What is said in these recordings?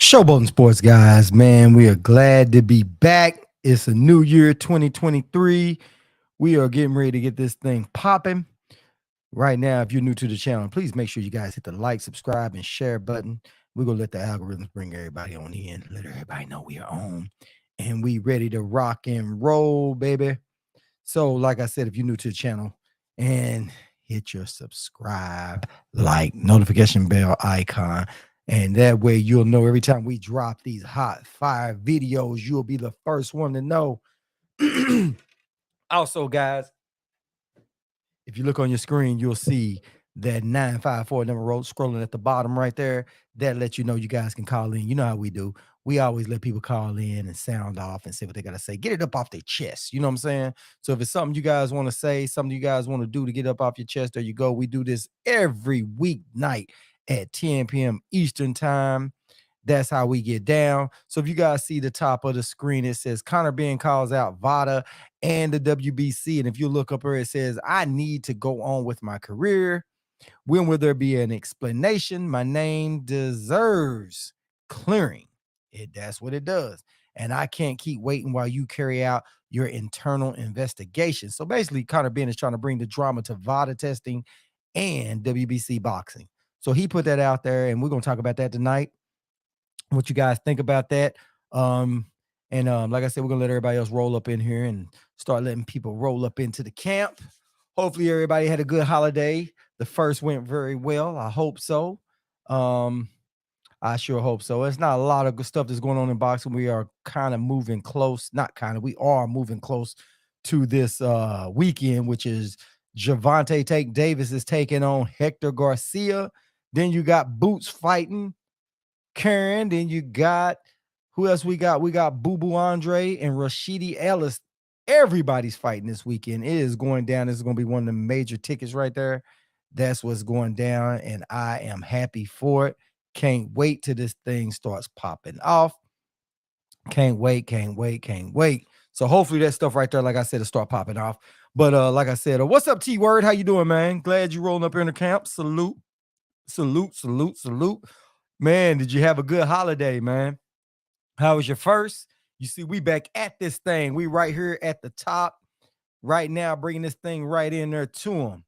Showboating Sports, guys, man, we are glad to be back. It's a new year, 2023. We are getting ready to get this thing popping. Right now, if you're new to the channel, please make sure you guys hit the like, subscribe, and share button. We're going to let the algorithms bring everybody on in, let everybody know we are on, and we ready to rock and roll, baby. So, like I said, if you're new to the channel, and hit your subscribe, like, notification bell icon. And that way you'll know every time we drop these hot fire videos, you'll be the first one to know. Also, guys, if you look on your screen, you'll see that 954 number road scrolling at the bottom right there. That lets you know you guys can call in. You know how we do. We always let people call in and sound off and say what they got to say. Get it up off their chest. You know what I'm saying? So if it's something you guys want to say, something you guys want to do to get up off your chest, there you go. We do this every weeknight at 10 p.m. Eastern time. That's how we get down. So if you guys see the top of the screen, it says Conor Benn calls out VADA and the WBC. And if you look up here, it says, I need to go on with my career. When will there be an explanation? My name deserves clearing. That's what it does. And I can't keep waiting while you carry out your internal investigation. So basically, Conor Benn is trying to bring the drama to VADA testing and WBC boxing. So he put that out there, and we're going to talk about that tonight. What you guys think about that? Like I said, we're gonna let everybody else roll up in here and start letting people roll up into the camp. Hopefully everybody had a good holiday. The first went very well. I hope so. I sure hope so. It's not a lot of good stuff that's going on in boxing. We are kind of moving close, not kind of, we are moving close to this weekend, which is Gervonta Tank Davis is taking on Hector Garcia. Then you got Boots fighting Karen. Then you got, who else we got? We got Boo Boo Andre and Rashidi Ellis. Everybody's fighting this weekend. It is going down. This is going to be one of the major tickets right there. That's what's going down, and I am happy for it. Can't wait till this thing starts popping off. Can't wait. So hopefully that stuff right there, like I said, will start popping off. But like I said, what's up, T-Word? How you doing, man? Glad you rolling up here in the camp. Salute. Man, did you have a good holiday, man? How was your first? You see, we back at this thing. We right here at the top right now, bringing this thing right in there to them.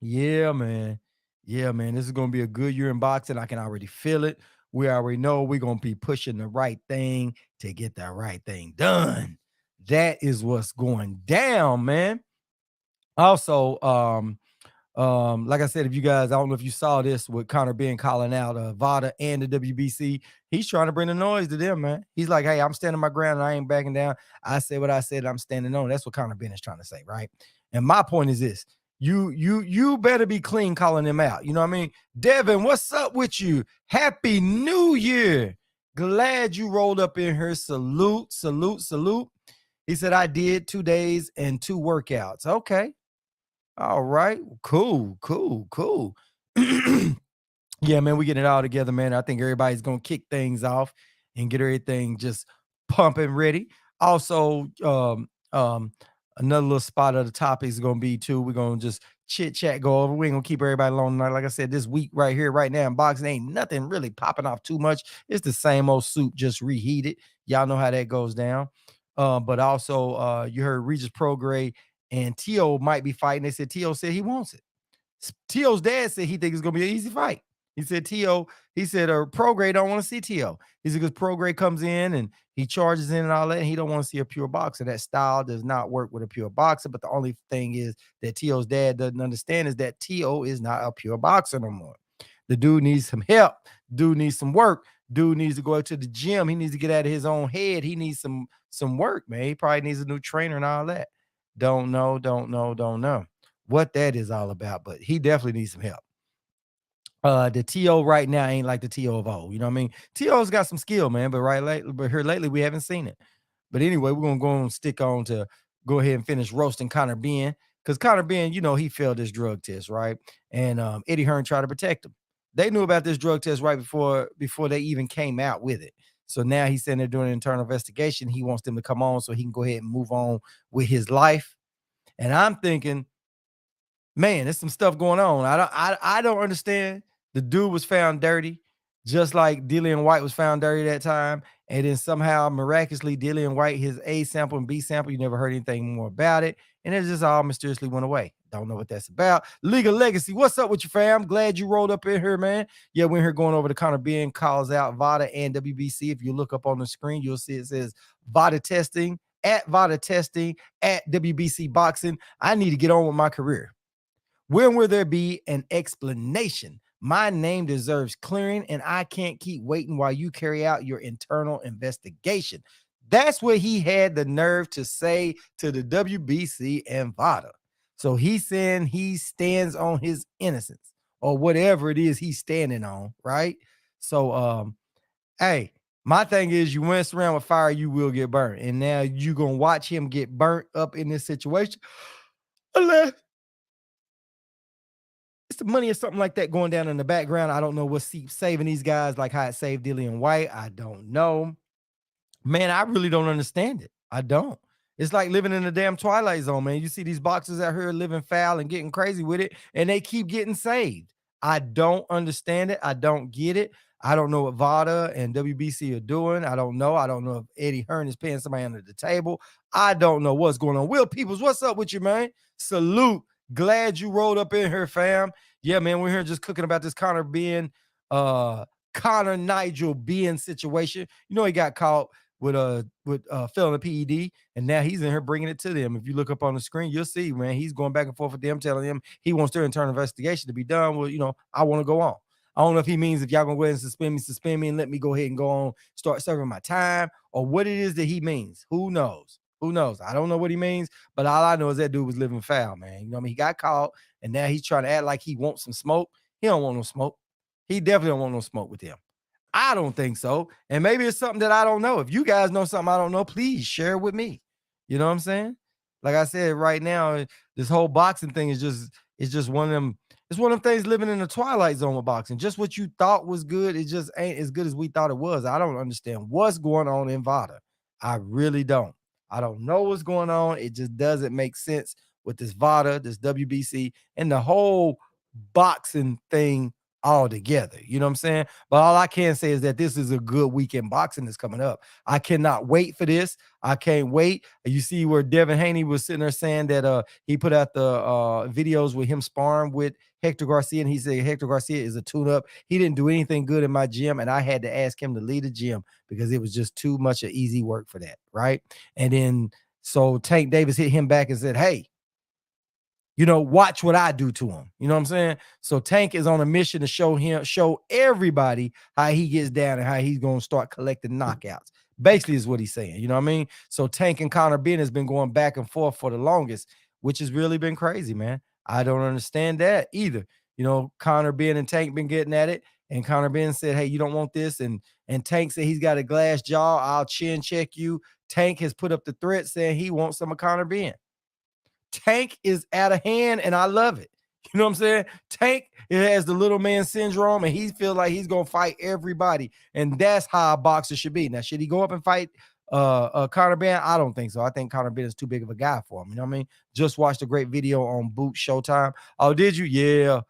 Yeah, man. This is going to be a good year in boxing. I can already feel it. We already know we're going to be pushing the right thing to get the right thing done. That is what's going down, man. Also, like I said, if you guys, I don't know if you saw this with Conor Benn calling out VADA and the WBC, he's trying to bring the noise to them, man. He's like, hey, I'm standing my ground and I ain't backing down. I said what I said, I'm standing on. That's what Conor Benn is trying to say, right? And my point is this: you better be clean calling them out. You know what I mean? Devin, what's up with you? Happy New Year. Glad you rolled up in here. Salute. He said, I did 2 days and 2 workouts. Okay. All right. Cool. Yeah, man, we getting it all together, man. I think everybody's going to kick things off and get everything just pumping ready. Also, another little spot of the topic is going to be, too, we're going to just chit chat, go over. We ain't going to keep everybody alone tonight. Like I said, this week right here, right now in boxing, ain't nothing really popping off too much. It's the same old soup, just reheated. Y'all know how that goes down. But also, you heard Regis Prograis and Teo might be fighting. They said Teo said he wants it. Teo's dad said he thinks it's going to be an easy fight. He said Prograis don't want to see Teo. He said because Prograis comes in and he charges in and all that, and he don't want to see a pure boxer. That style does not work with a pure boxer. But the only thing is that Teo's dad doesn't understand is that Teo is not a pure boxer no more. The dude needs some help. Dude needs some work. Dude needs to go to the gym. He needs to get out of his own head. He needs some work, man. He probably needs a new trainer and all that. Don't know what that is all about, but he definitely needs some help. The TO right now ain't like the TO of old. You know what I mean? TO's got some skill, man, but here lately we haven't seen it. But anyway, we're gonna go and stick on to go ahead and finish roasting Conor Benn, because Conor Benn, you know, he failed this drug test, right? And Eddie Hearn tried to protect him. They knew about this drug test right before they even came out with it. So now he's saying they're doing an internal investigation. He wants them to come on so he can go ahead and move on with his life. And I'm thinking, man, there's some stuff going on. I don't understand. The dude was found dirty. Just like Dillian White was found dirty that time, and then somehow miraculously Dillian White, his A sample and B sample, you never heard anything more about it, and it just all mysteriously went away. Don't know what that's about. Legal Legacy, what's up with you, fam? Glad you rolled up in here, man. Yeah, we're here going over to Conor Benn calls out VADA and WBC. If you look up on the screen, you'll see it says VADA testing, at VADA testing, at WBC boxing. I need to get on with my career. When will there be an explanation? My name deserves clearing, and I can't keep waiting while you carry out your internal investigation. That's what he had the nerve to say to the WBC and VADA. So he's saying he stands on his innocence or whatever it is he's standing on, right? So, hey, my thing is you mess around with fire, you will get burnt. And now you're going to watch him get burnt up in this situation. Unless it's the money or something like that going down in the background. I don't know what's saving these guys, like how it saved Dillian White. I don't know. Man, I really don't understand it. I don't. It's like living in a damn Twilight Zone, man. You see these boxers out here living foul and getting crazy with it, and they keep getting saved. I don't understand it. I don't get it. I don't know what VADA and WBC are doing. I don't know. I don't know if Eddie Hearn is paying somebody under the table. I don't know what's going on. Will Peoples, what's up with you, man? Salute. Glad you rolled up in here, fam. Yeah, man, we're here just cooking about this Conor Benn, Conor Nigel Benn situation. You know, he got caught with felon PED, and now he's in here bringing it to them. If you look up on the screen, you'll see, man, he's going back and forth with them, telling them he wants their internal investigation to be done. Well, you know, I want to go on. I don't know if he means if y'all gonna go ahead and suspend me and let me go ahead and go on, start serving my time, or what it is that he means. Who knows? Who knows? I don't know what he means, but all I know is that dude was living foul, man. You know what I mean? He got caught, and now he's trying to act like he wants some smoke. He don't want no smoke. He definitely don't want no smoke with him. I don't think so. And maybe it's something that I don't know. If you guys know something I don't know, please share it with me. You know what I'm saying? Like I said, right now, this whole boxing thing is just one of them. It's one of them things living in the twilight zone with boxing. Just what you thought was good, it just ain't as good as we thought it was. I don't understand what's going on in VADA. I really don't. I don't know what's going on. It just doesn't make sense with this VADA, this WBC, and the whole boxing thing all together. You know what I'm saying? But all I can say is that this is a good weekend boxing that's coming up. I cannot wait for this. I can't wait. You see where Devin Haney was sitting there saying that he put out the videos with him sparring with Hector Garcia, and he said Hector Garcia is a tune-up. He didn't do anything good in my gym, and I had to ask him to leave the gym because it was just too much of easy work for that, right? And then so Tank Davis hit him back and said, hey, you know, watch what I do to him. You know what I'm saying? So Tank is on a mission to show everybody how he gets down and how he's going to start collecting knockouts. Basically is what he's saying. You know what I mean? So Tank and Conor Benn has been going back and forth for the longest, which has really been crazy, man. I don't understand that either. You know, Conor Benn and Tank been getting at it, and Conor Benn said, hey, you don't want this. And Tank said he's got a glass jaw. I'll chin check you. Tank has put up the threat saying he wants some of Conor Benn. Tank is out of hand, and I love it. You know what I'm saying? Tank has the little man syndrome, and he feels like he's gonna fight everybody, and that's how a boxer should be. Now, should he go up and fight Conor Benn? I don't think so. I think Conor Benn is too big of a guy for him. You know what I mean? Just watched a great video on Boot Showtime. Oh, did you? Yeah.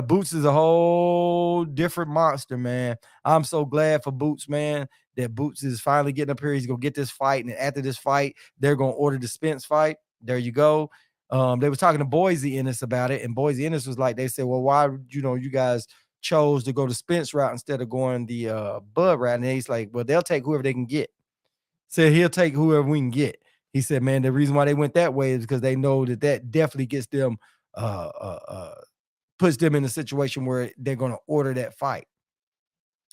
Boots is a whole different monster, man. I'm so glad for Boots, man, that Boots is finally getting up here. He's gonna get this fight, and after this fight, they're gonna order the Spence fight. There you go. They were talking to Boise Ennis about it, and Boise Ennis was like, they said, well, why, you guys chose to go the Spence route instead of going the Bud route? And he's like, well, they'll take whoever they can get. Said he'll take whoever we can get. He said, man, the reason why they went that way is because they know that definitely gets them puts them in a situation where they're going to order that fight.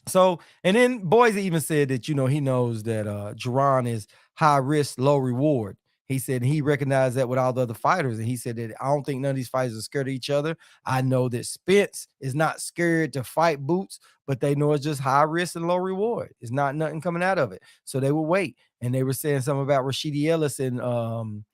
So, and then Boise even said that, he knows that Jerron is high risk, low reward. He said he recognized that with all the other fighters. And he said that I don't think none of these fighters are scared of each other. I know that Spence is not scared to fight Boots, but they know it's just high risk and low reward. It's not nothing coming out of it. So they will wait. And they were saying something about Rashidi Ellis and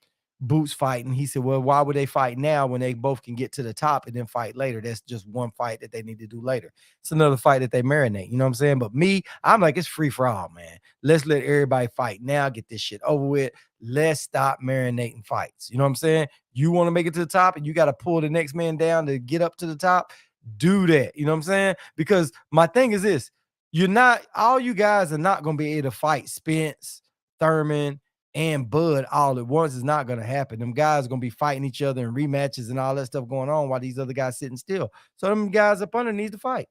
Boots fighting. He said, well, why would they fight now when they both can get to the top and then fight later? That's just one fight that they need to do later. It's another fight that they marinate. You know what I'm saying? But me, I'm like, it's free for all, man. Let's let everybody fight now. Get this shit over with. Let's stop marinating fights. You know what I'm saying? You want to make it to the top and you got to pull the next man down to get up to the top. do that. You know what I'm saying? Because my thing is this: you're not all you guys are not gonna be able to fight Spence, Thurman, and Bud all at once. Is not gonna happen. Them guys are gonna be fighting each other in rematches and all that stuff going on while these other guys sitting still. So them guys up under need to fight.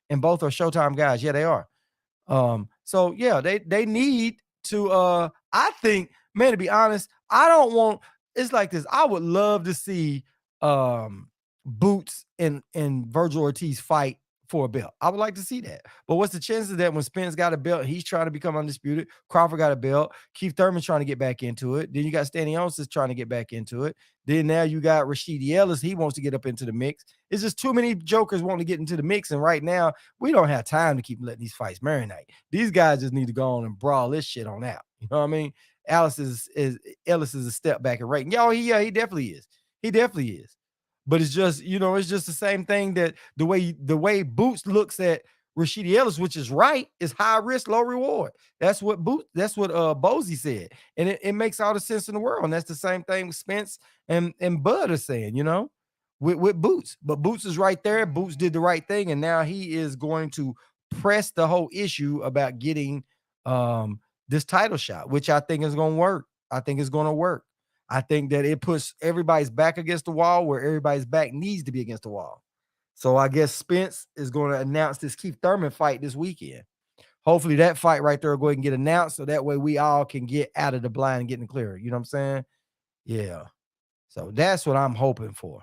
And both are Showtime guys. Yeah, they are. So yeah, they need to I think, man, to be honest, I don't want it's like this. I would love to see Boots and Virgil Ortiz fight for a belt. I would like to see that. But what's the chances that when Spence got a belt, he's trying to become undisputed, Crawford got a belt, Keith Thurman's trying to get back into it. Then you got Stanionis trying to get back into it. Then now you got Rashidi Ellis, he wants to get up into the mix. It's just too many jokers wanting to get into the mix. And right now, we don't have time to keep letting these fights marinate. These guys just need to go on and brawl this shit on out. You know what I mean? Ellis is a step back in rating. He definitely is. He definitely is. But it's just, it's just the same thing that the way Boots looks at Rashidi Ellis, which is right, is high risk, low reward. That's what Bozy said. And it makes all the sense in the world. And that's the same thing Spence and Bud are saying, with Boots. But Boots is right there. Boots did the right thing. And now he is going to press the whole issue about getting this title shot, which I think is going to work. I think it's going to work. I think that it puts everybody's back against the wall where everybody's back needs to be against the wall. So I guess Spence is going to announce this Keith Thurman fight this weekend. Hopefully that fight right there will go ahead and get announced so that way we all can get out of the blind and get in the clear. You know what I'm saying? Yeah. So that's what I'm hoping for.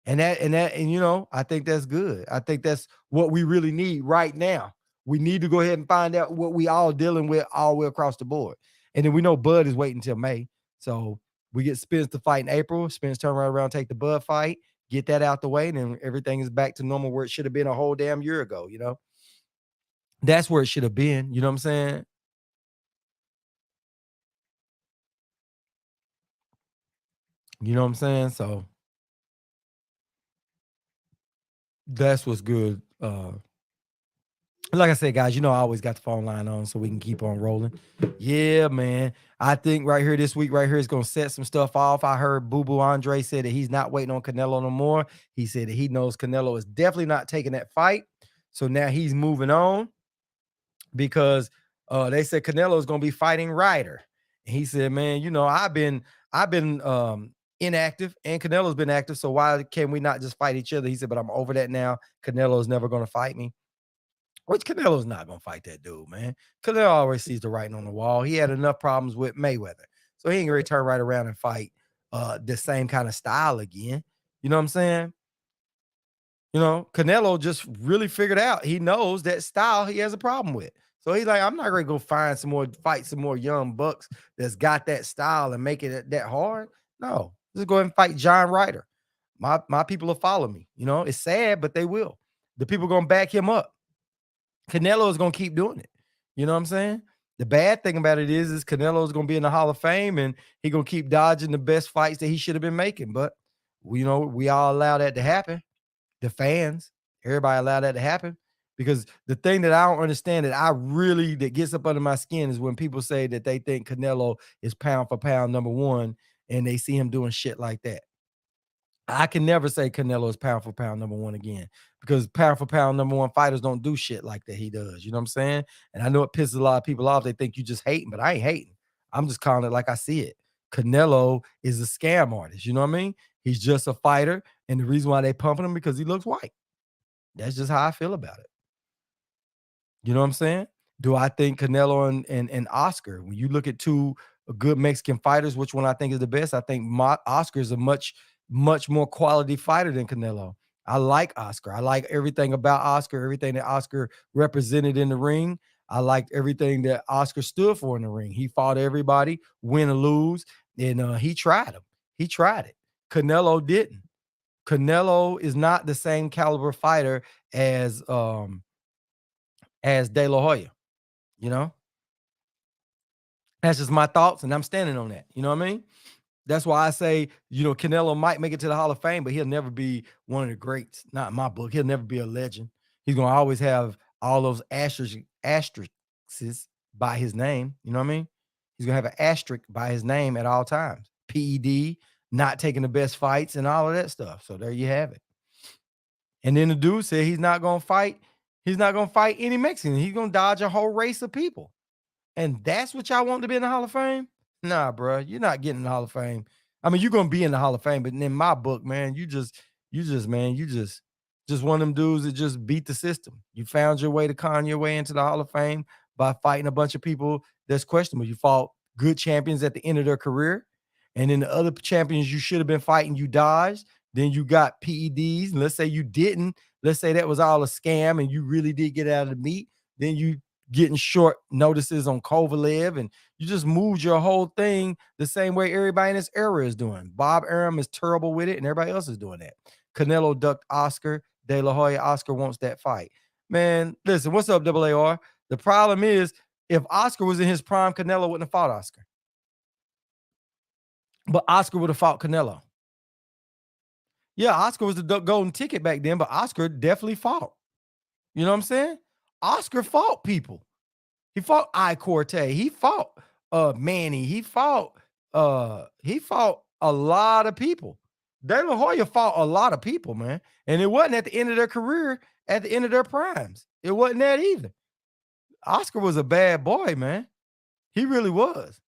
And I think that's good. I think that's what we really need right now. We need to go ahead and find out what we all dealing with all the way across the board. And then we know Bud is waiting until May. So we get Spence to fight in April. Spence turn right around, take the Bud fight, get that out the way, and then everything is back to normal where it should have been a whole damn year ago, That's where it should have been. You know what I'm saying? You know what I'm saying? So that's what's good. Like I said, guys, I always got the phone line on so we can keep on rolling. Yeah, man. I think right here this week, right here is going to set some stuff off. I heard Boo Boo Andre said that he's not waiting on Canelo no more. He said that he knows Canelo is definitely not taking that fight. So now he's moving on because they said Canelo is going to be fighting Ryder. And he said, man, I've been inactive and Canelo's been active. So why can we not just fight each other? He said, but I'm over that now. Canelo is never going to fight me. Which Canelo's not gonna fight that dude, man. Canelo always sees the writing on the wall. He had enough problems with Mayweather, so he ain't gonna turn right around and fight the same kind of style again. You know what I'm saying? Canelo just really figured out he knows that style he has a problem with. So he's like, I'm not gonna go find fight some more young bucks that's got that style and make it that hard. No, just go ahead and fight John Ryder. My people will follow me. It's sad, but they will. The people gonna back him up. Canelo is going to keep doing it. You know what I'm saying? The bad thing about it is Canelo is going to be in the Hall of Fame and he going to keep dodging the best fights that he should have been making. But, we all allow that to happen. The fans, everybody allow that to happen. Because the thing that I don't understand that gets up under my skin is when people say that they think Canelo is pound for pound number one and they see him doing shit like that. I can never say Canelo is pound for pound number one again because pound for pound number one fighters don't do shit like that he does. You know what I'm saying? And I know it pisses a lot of people off. They think you just hating, but I ain't hating. I'm just calling it like I see it. Canelo is a scam artist. You know what I mean? He's just a fighter. And the reason why they pumping him because he looks white. That's just how I feel about it. You know what I'm saying? Do I think Canelo and Oscar, when you look at two good Mexican fighters, which one I think is the best? I think Oscar is a much more quality fighter than Canelo. I like Oscar. I like everything about Oscar, everything that Oscar represented in the ring. I liked everything that Oscar stood for in the ring. He fought everybody, win or lose, and he tried him. He tried it. Canelo didn't. Canelo is not the same caliber fighter as De La Hoya. That's just my thoughts, and I'm standing on that. You know what I mean? That's why I say, Canelo might make it to the Hall of Fame, but he'll never be one of the greats. Not in my book. He'll never be a legend. He's going to always have all those asterisks by his name. You know what I mean? He's going to have an asterisk by his name at all times. PED, not taking the best fights and all of that stuff. So there you have it. And then the dude said he's not gonna fight. He's not gonna fight any Mexican. He's gonna dodge a whole race of people. And that's what y'all want to be in the Hall of Fame? Nah, bro, you're not getting in the Hall of Fame. I mean, you're gonna be in the Hall of Fame, but in my book, man, you just one of them dudes that just beat the system. You found your way to con your way into the Hall of Fame by fighting a bunch of people that's questionable. You fought good champions at the end of their career, and then the other champions you should have been fighting, you dodged. Then you got PEDs, and let's say you didn't. Let's say that was all a scam, and you really did get out of the meat. Then you getting short notices on Kovalev, and you just moved your whole thing the same way everybody in this era is doing. Bob Arum is terrible with it, and everybody else is doing that. Canelo ducked Oscar. De La Hoya. Oscar wants that fight. Man, listen, what's up, AAR? The problem is, if Oscar was in his prime, Canelo wouldn't have fought Oscar. But Oscar would have fought Canelo. Yeah, Oscar was the golden ticket back then, but Oscar definitely fought. You know what I'm saying? Oscar fought people. He fought I Corte. He fought Manny. He fought a lot of people. De La Hoya fought a lot of people, man. And it wasn't at the end of their career, at the end of their primes. It wasn't that either. Oscar was a bad boy, man. He really was.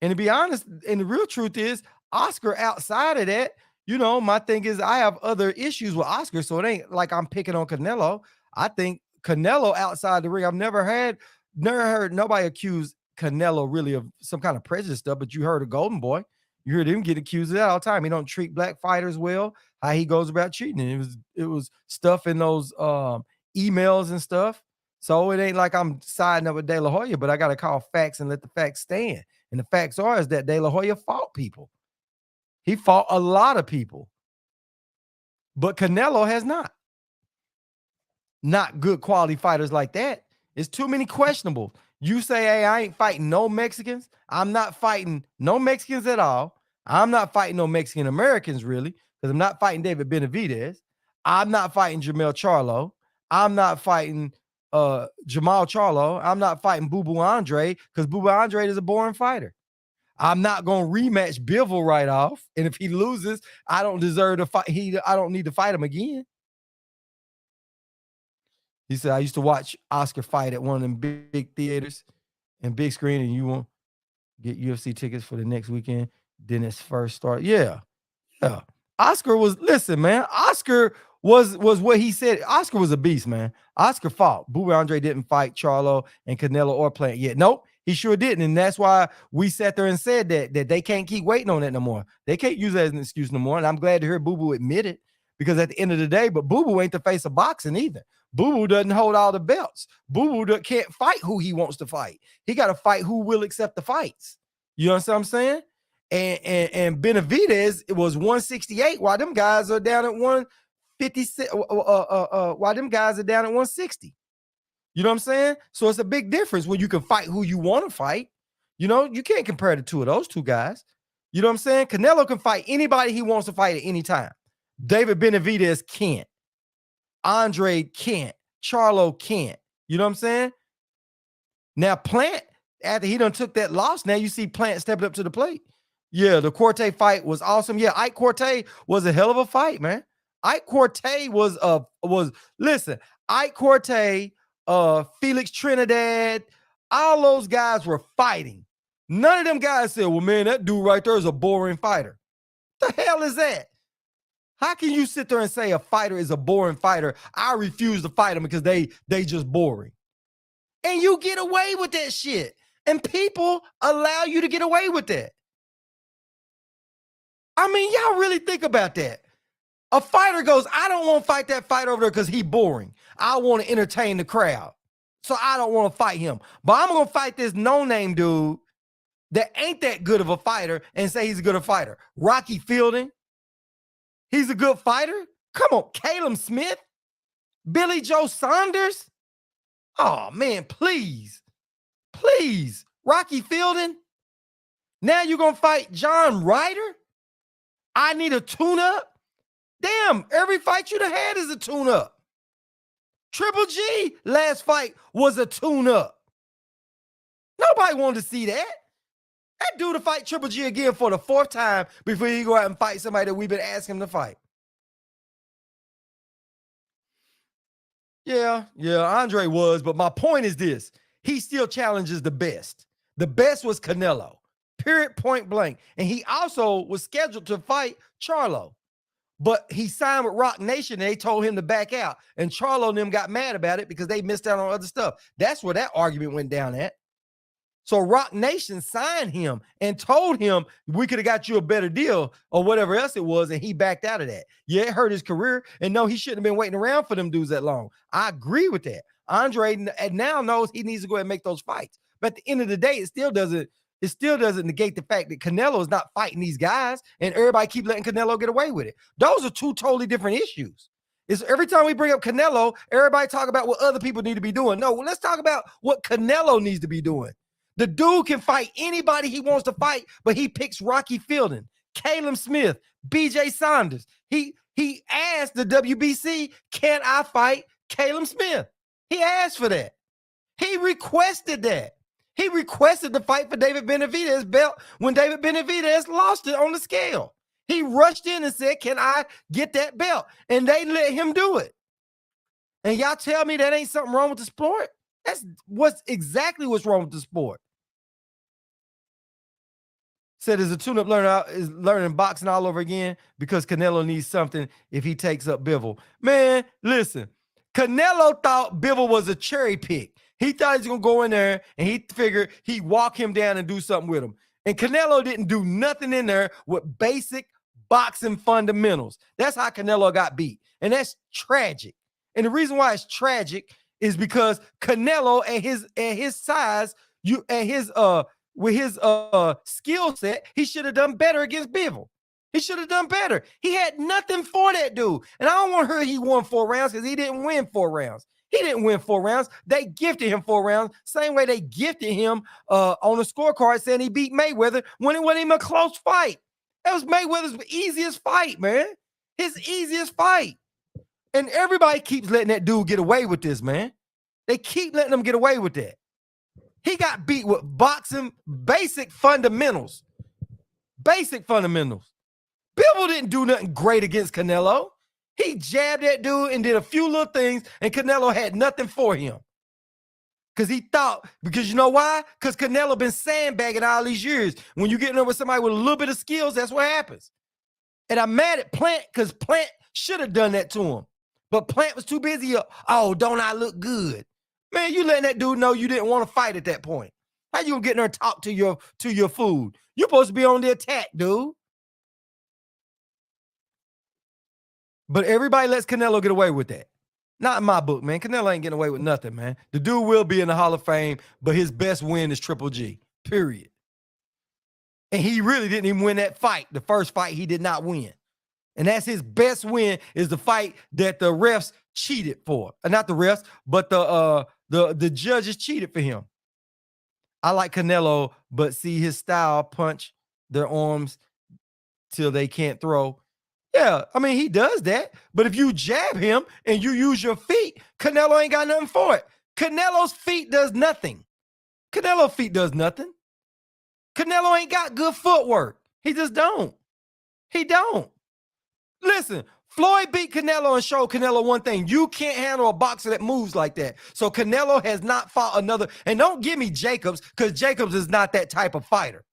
And to be honest, and the real truth is, Oscar outside of that, you know, my thing is I have other issues with Oscar, so it ain't like I'm picking on Canelo. I think Canelo outside the ring, I've never heard nobody accuse Canelo really of some kind of prejudice stuff, but you heard of Golden Boy. You heard him get accused of that all the time. He don't treat black fighters well, how he goes about cheating. And it was stuff in those emails and stuff. So it ain't like I'm siding up with De La Hoya, but I got to call facts and let the facts stand. And the facts are is that De La Hoya fought people. He fought a lot of people. But Canelo has not. Not good quality fighters like that. It's too many questionable. You say, hey, I ain't fighting no Mexicans. I'm not fighting no Mexicans at all. I'm not fighting no Mexican Americans, really, because I'm not fighting David Benavidez. I'm not fighting Jamel Charlo. I'm not fighting Jamal Charlo. I'm not fighting Boo Boo Andre, because Boo Boo Andre is a boring fighter. I'm not going to rematch Bivol right off. And if he loses, I don't deserve to fight. I don't need to fight him again. He said, I used to watch Oscar fight at one of them big theaters and big screen, and you won't get UFC tickets for the next weekend. Then it's first start. Yeah. Yeah. Oscar was, listen, man, Oscar was what he said. Oscar was a beast, man. Oscar fought. Boo Andre didn't fight Charlo and Canelo or Plant yet. Nope, he sure didn't. And that's why we sat there and said that they can't keep waiting on that no more. They can't use that as an excuse no more. And I'm glad to hear Boo Boo admit it, because at the end of the day, but Boo Boo ain't the face of boxing either. Boo Boo doesn't hold all the belts. Boo Boo can't fight who he wants to fight. He got to fight who will accept the fights. You understand what I'm saying? And Benavidez, it was 168, while them guys are down at 156. While them guys are down at 160. You know what I'm saying? So it's a big difference when you can fight who you want to fight. You know, you can't compare the two of those two guys. You know what I'm saying? Canelo can fight anybody he wants to fight at any time. David Benavidez can't. Andre can't. Charlo can't. You know what I'm saying? Now, Plant, after he done took that loss, now you see Plant stepping up to the plate. Yeah, the Corte fight was awesome. Yeah, Ike Corte was a hell of a fight, man. Ike Corte was listen, Ike Corte, Felix Trinidad, all those guys were fighting. None of them guys said, well, man, that dude right there is a boring fighter. What the hell is that? How can you sit there and say a fighter is a boring fighter? I refuse to fight them because they just boring. And you get away with that shit. And people allow you to get away with that. I mean, y'all really think about that. A fighter goes, I don't want to fight that fighter over there because he's boring. I want to entertain the crowd. So I don't want to fight him. But I'm going to fight this no-name dude that ain't that good of a fighter and say he's a good fighter. Rocky Fielding. He's a good fighter. Come on, Caleb Smith, Billy Joe Saunders. Oh, man, please. Please. Rocky Fielding. Now you're going to fight John Ryder? I need a tune-up? Damn, every fight you done had is a tune-up. Triple G last fight was a tune-up. Nobody wanted to see that. That dude to fight Triple G again for the 4th time before he go out and fight somebody that we've been asking him to fight. Yeah, Andre was, but my point is this. He still challenges the best. The best was Canelo, period, point blank. And he also was scheduled to fight Charlo. But he signed with Rock Nation and they told him to back out. And Charlo and them got mad about it because they missed out on other stuff. That's where that argument went down at. So Rock Nation signed him and told him we could have got you a better deal or whatever else it was, and he backed out of that. Yeah, it hurt his career, and no, he shouldn't have been waiting around for them dudes that long. I agree with that. Andre now knows he needs to go ahead and make those fights. But at the end of the day, it still doesn't negate the fact that Canelo is not fighting these guys, and everybody keep letting Canelo get away with it. Those are two totally different issues. Is every time we bring up Canelo, everybody talk about what other people need to be doing. No, let's talk about what Canelo needs to be doing. The dude can fight anybody he wants to fight, but he picks Rocky Fielding, Caleb Smith, BJ Saunders. He asked the WBC, can I fight Caleb Smith? He asked for that. He requested that. He requested the fight for David Benavidez' belt when David Benavidez lost it on the scale. He rushed in and said, can I get that belt? And they let him do it. And y'all tell me that ain't something wrong with the sport? That's exactly what's wrong with the sport. Said is a tune-up learner is learning boxing all over again because Canelo needs something if he takes up Bivol. Man, listen, Canelo thought Bivol was a cherry pick. He thought he was going to go in there and he figured he'd walk him down and do something with him. And Canelo didn't do nothing in there with basic boxing fundamentals. That's how Canelo got beat. And that's tragic. And the reason why it's tragic is because Canelo at his size, with his skill set, he should have done better against Bivol. He should have done better. He had nothing for that dude. And I don't want to hear he won 4 rounds because he didn't win 4 rounds. He didn't win 4 rounds. They gifted him 4 rounds. Same way they gifted him on the scorecard saying he beat Mayweather when it wasn't even a close fight. That was Mayweather's easiest fight, man. His easiest fight. And everybody keeps letting that dude get away with this, man. They keep letting him get away with that. He got beat with boxing basic fundamentals. Basic fundamentals. Bivol didn't do nothing great against Canelo. He jabbed that dude and did a few little things, and Canelo had nothing for him. Because you know why? Because Canelo been sandbagging all these years. When you get in there with somebody with a little bit of skills, that's what happens. And I'm mad at Plant because Plant should have done that to him. But Plant was too busy. Oh, don't I look good? Man, you letting that dude know you didn't want to fight at that point. How you gonna get in there and talk to your food? You're supposed to be on the attack, dude. But everybody lets Canelo get away with that. Not in my book, man. Canelo ain't getting away with nothing, man. The dude will be in the Hall of Fame, but his best win is Triple G, period. And he really didn't even win that fight. The first fight he did not win. And that's his best win is the fight that the refs cheated for. Not the refs, but the judges cheated for him. I like Canelo, but see his style, punch their arms till they can't throw. Yeah, I mean, he does that. But if you jab him and you use your feet, Canelo ain't got nothing for it. Canelo's feet does nothing. Canelo's feet does nothing. Canelo ain't got good footwork. He just don't. He don't. Listen, Floyd beat Canelo and showed Canelo one thing. You can't handle a boxer that moves like that. So Canelo has not fought another. And don't give me Jacobs because Jacobs is not that type of fighter.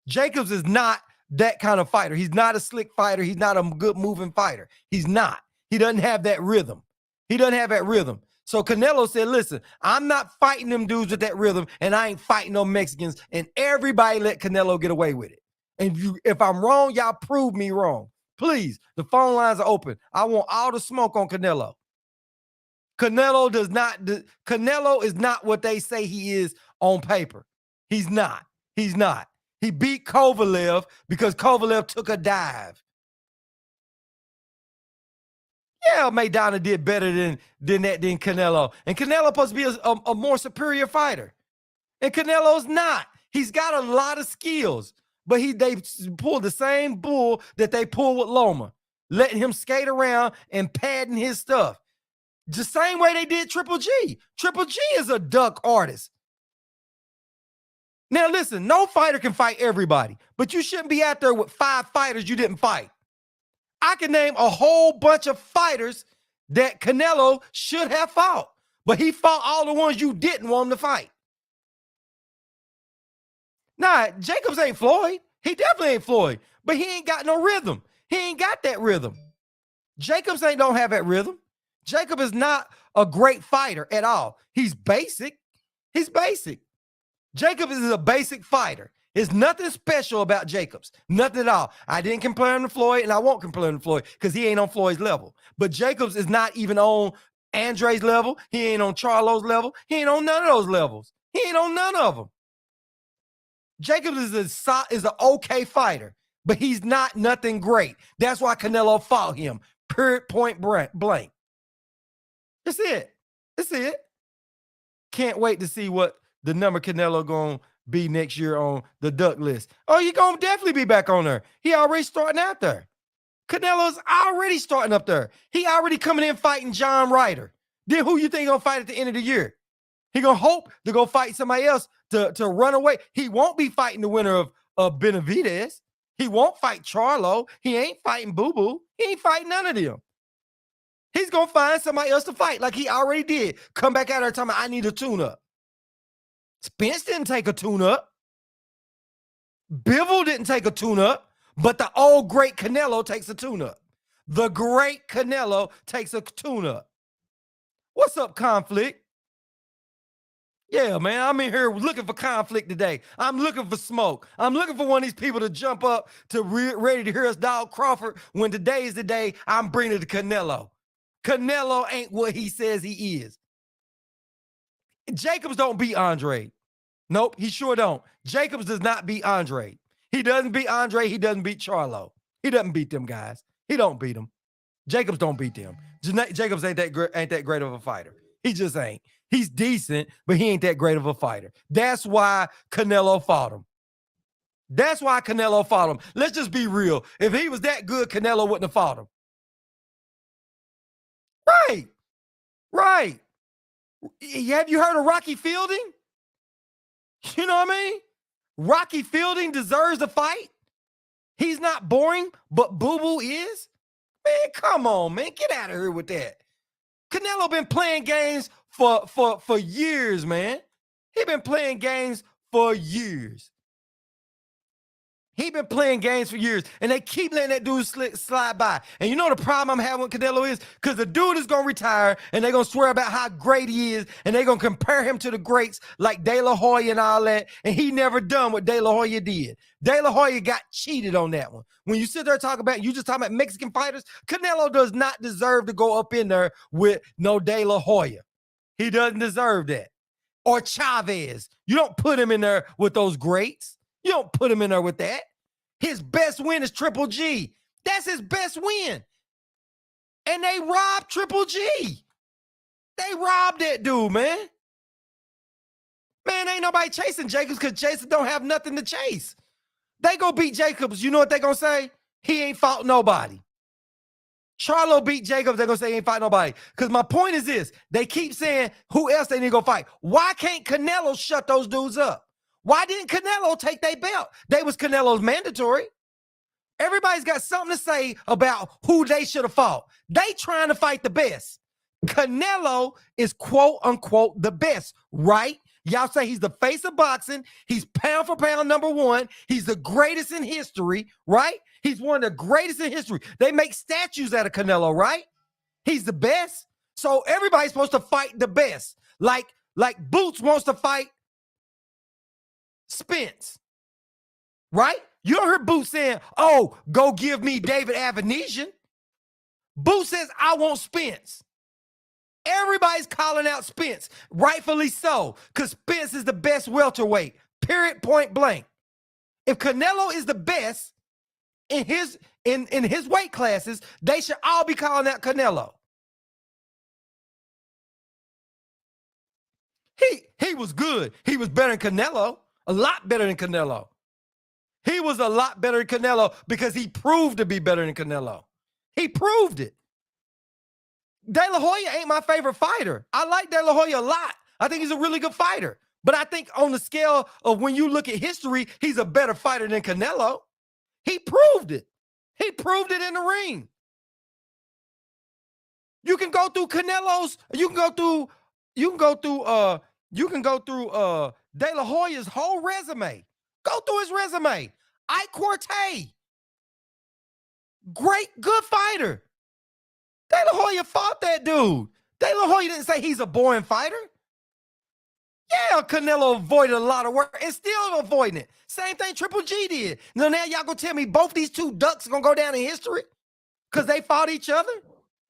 Jacobs is not that kind of fighter. He's not a slick fighter. He's not a good moving fighter. He's not. He doesn't have that rhythm. He doesn't have that rhythm. So Canelo said, listen, I'm not fighting them dudes with that rhythm, and I ain't fighting no Mexicans. And everybody let Canelo get away with it. And if I'm wrong, y'all prove me wrong. Please, the phone lines are open. I want all the smoke on Canelo. Canelo is not what they say he is on paper. He's not. He's not. He beat Kovalev because Kovalev took a dive. Yeah, Maidana did better than Canelo. And Canelo's supposed to be a more superior fighter. And Canelo's not. He's got a lot of skills. But they pulled the same bull that they pulled with Loma, letting him skate around and padding his stuff. The same way they did Triple G. Triple G is a duck artist. Now, listen, no fighter can fight everybody, but you shouldn't be out there with 5 fighters you didn't fight. I can name a whole bunch of fighters that Canelo should have fought. But he fought all the ones you didn't want him to fight. Nah, Jacobs ain't Floyd. He definitely ain't Floyd. But he ain't got no rhythm. He ain't got that rhythm. Jacobs don't have that rhythm. Jacob is not a great fighter at all. He's basic. He's basic. Jacobs is a basic fighter. There's nothing special about Jacobs. Nothing at all. I didn't compare him to Floyd, and I won't compare him to Floyd because he ain't on Floyd's level. But Jacobs is not even on Andre's level. He ain't on Charlo's level. He ain't on none of those levels. He ain't on none of them. Jacobs is an okay fighter, but he's not nothing great. That's why Canelo fought him. Period, point blank. That's it. That's it. Can't wait to see what the number Canelo going to be next year on the duck list. Oh, you're going to definitely be back on there. He already starting out there. Canelo's already starting up there. He already coming in fighting John Ryder. Then who you think going to fight at the end of the year? He going to hope to go fight somebody else to run away. He won't be fighting the winner of Benavidez. He won't fight Charlo. He ain't fighting Boo Boo. He ain't fighting none of them. He's going to find somebody else to fight like he already did. Come back out there telling me I need a tune-up. Spence didn't take a tune-up. Bivol didn't take a tune-up, but the old great Canelo takes a tune-up. The great Canelo takes a tune-up. What's up, Conflict? Yeah, man, I'm in here looking for conflict today. I'm looking for smoke. I'm looking for one of these people to jump up to ready to hear us dog Crawford when today is the day I'm bringing to Canelo. Canelo ain't what he says he is. Jacobs don't beat Andre. Nope, he sure don't. Jacobs does not beat Andre. He doesn't beat Andre. He doesn't beat Charlo. He doesn't beat them guys. He don't beat them. Jacobs don't beat them. Jacobs ain't that great of a fighter. He just ain't. He's decent, but he ain't that great of a fighter. That's why Canelo fought him. That's why Canelo fought him. Let's just be real. If he was that good, Canelo wouldn't have fought him. Right. Right. Have you heard of Rocky Fielding? You know what I mean? Rocky Fielding deserves a fight. He's not boring, but Boo Boo is. Man, come on, man. Get out of here with that. Canelo been playing games for years, man. He been playing games for years. He been playing games for years, and they keep letting that dude slide by. And you know the problem I'm having with Canelo is because the dude is going to retire, and they're going to swear about how great he is, and they're going to compare him to the greats like De La Hoya and all that, and he never done what De La Hoya did. De La Hoya got cheated on that one. When you sit there talking about, you just talking about Mexican fighters, Canelo does not deserve to go up in there with no De La Hoya. He doesn't deserve that. Or Chavez. You don't put him in there with those greats. You don't put him in there with that. His best win is Triple G. That's his best win. And they robbed Triple G. They robbed that dude, man. Man, ain't nobody chasing Jacobs because Jason don't have nothing to chase. They go beat Jacobs. You know what they going to say? He ain't fought nobody. Charlo beat Jacobs. They're going to say he ain't fight nobody. Because my point is this. They keep saying who else they need to go fight. Why can't Canelo shut those dudes up? Why didn't Canelo take their belt? They was Canelo's mandatory. Everybody's got something to say about who they should have fought. They trying to fight the best. Canelo is quote unquote the best, right? Y'all say he's the face of boxing. He's pound for pound number one. He's the greatest in history, right? He's one of the greatest in history. They make statues out of Canelo, right? He's the best. So everybody's supposed to fight the best. Like Boots wants to fight Spence, right? You don't hear Boots saying, oh, go give me David Avanesian. Boots says, I want Spence. Everybody's calling out Spence, rightfully so, because Spence is the best welterweight, period, point blank. If Canelo is the best in his weight classes, they should all be calling out Canelo. He was good. He was better than Canelo, a lot better than Canelo. He was a lot better than Canelo because he proved to be better than Canelo. He proved it. De La Hoya ain't my favorite fighter. I like De La Hoya a lot. I think he's a really good fighter. But I think on the scale of when you look at history, he's a better fighter than Canelo. He proved it. He proved it in the ring. You can go through Canelo's, you can go through De La Hoya's whole resume. Go through his resume. Ike Corte, great, good fighter. De La Hoya fought that dude. De La Hoya didn't say he's a boring fighter. Yeah, Canelo avoided a lot of work and still avoiding it. Same thing Triple G did. Now y'all gonna tell me both these two ducks are gonna go down in history because they fought each other?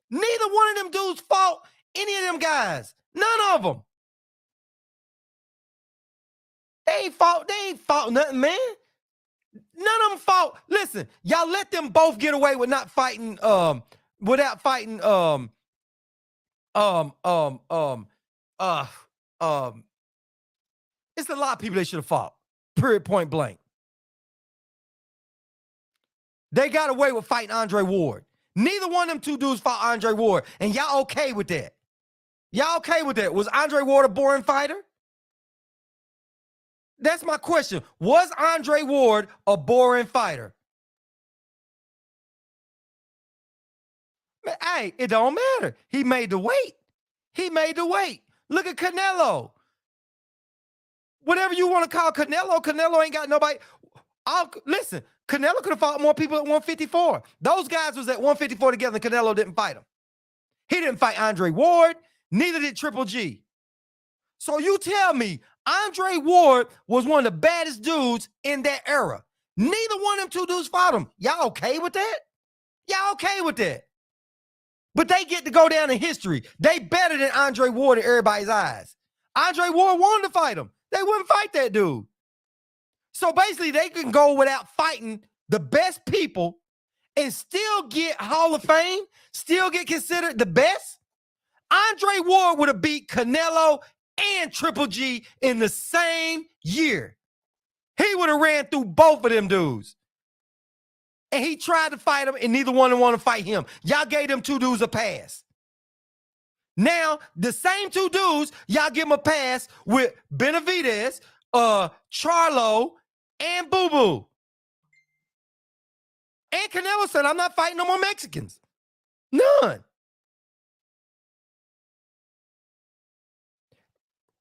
Neither one of them dudes fought any of them guys. None of them. They ain't fought nothing, man. None of them fought. Listen, y'all let them both get away with not fighting, without fighting, it's a lot of people they should have fought. Period, point blank. They got away with fighting Andre Ward. Neither one of them two dudes fought Andre Ward, and y'all okay with that? Y'all okay with that? Was Andre Ward a boring fighter? That's my question. Was Andre Ward a boring fighter? Man, hey, it don't matter. He made the weight. He made the weight. Look at Canelo. Whatever you want to call Canelo, Canelo ain't got nobody. Listen, Canelo could have fought more people at 154. Those guys was at 154 together, and Canelo didn't fight him. He didn't fight Andre Ward. Neither did Triple G. So you tell me Andre Ward was one of the baddest dudes in that era. Neither one of them two dudes fought him. Y'all okay with that? Y'all okay with that? But they get to go down in history. They better than Andre Ward in everybody's eyes. Andre Ward wanted to fight him. They wouldn't fight that dude. So basically, they can go without fighting the best people and still get Hall of Fame, still get considered the best. Andre Ward would have beat Canelo and Triple G in the same year. He would have ran through both of them dudes. And he tried to fight him, and neither one of them want to fight him. Y'all gave them two dudes a pass. Now, the same two dudes, y'all give them a pass with Benavidez, Charlo, and Boo Boo. And Canelo said, I'm not fighting no more Mexicans. None.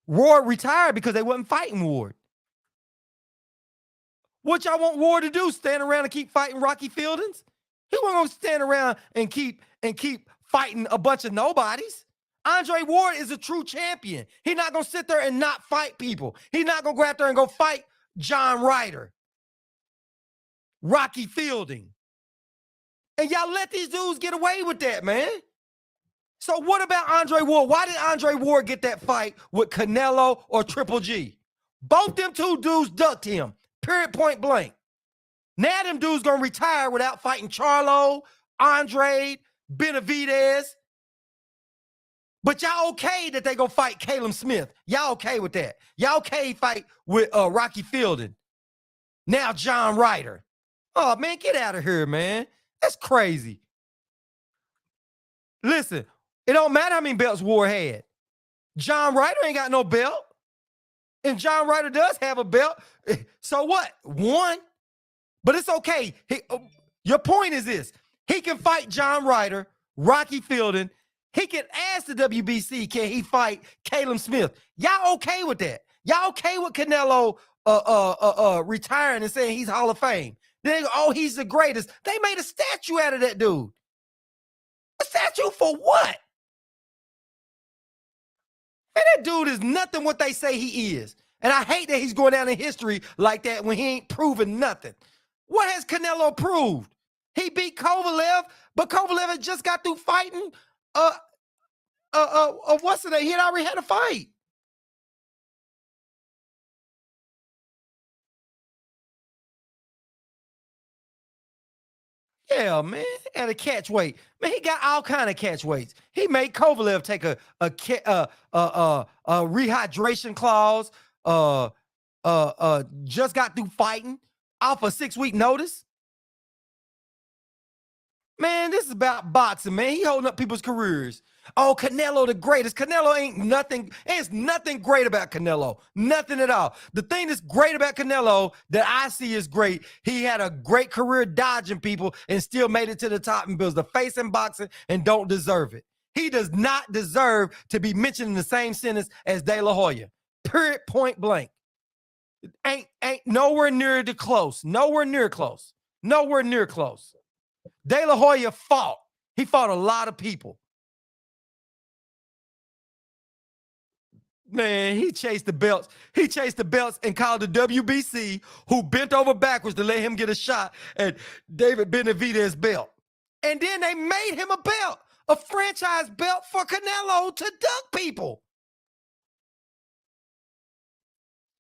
Ward retired because they wasn't fighting Ward. What y'all want Ward to do? Stand around and keep fighting Rocky Fieldings? He wasn't going to stand around and keep fighting a bunch of nobodies. Andre Ward is a true champion. He's not going to sit there and not fight people. He's not going to go out there and go fight John Ryder, Rocky Fielding. And y'all let these dudes get away with that, man. So what about Andre Ward? Why did Andre Ward get that fight with Canelo or Triple G? Both them two dudes ducked him. Period, point blank. Now them dudes gonna retire without fighting Charlo, Andre, Benavidez. But y'all okay that they gonna fight Caleb Smith. Y'all okay with that. Y'all okay fight with Rocky Fielding. Now John Ryder. Oh, man, get out of here, man. That's crazy. Listen, it don't matter how many belts Ward had. John Ryder ain't got no belt. And John Ryder does have a belt. So what? One. But it's okay. Your point is this. He can fight John Ryder, Rocky Fielding. He can ask the WBC, can he fight Caleb Smith? Y'all okay with that? Y'all okay with Canelo retiring and saying he's Hall of Fame? Then they go, oh, he's the greatest. They made a statue out of that dude. A statue for what? Man, that dude is nothing what they say he is. And I hate that he's going down in history like that when he ain't proven nothing. What has Canelo proved? He beat Kovalev, but Kovalev had just got through fighting what's the name? He had already had a fight. Yeah, man, at a catch weight. Man, he got all kind of catch weights. He made Kovalev take a rehydration clause. Just got through fighting off a 6-week notice. Man, this is about boxing, man. He holding up people's careers. Oh, Canelo the greatest. Canelo ain't nothing. There's nothing great about Canelo. Nothing at all. The thing that's great about Canelo that I see is great, he had a great career dodging people and still made it to the top and builds the face in boxing and don't deserve it. He does not deserve to be mentioned in the same sentence as De La Hoya. Period, point blank. Ain't nowhere near the close. Nowhere near close. Nowhere near close. De La Hoya fought. He fought a lot of people. Man, he chased the belts. He chased the belts and called the WBC, who bent over backwards to let him get a shot at David Benavidez's belt. And then they made him a belt, a franchise belt for Canelo to duck people.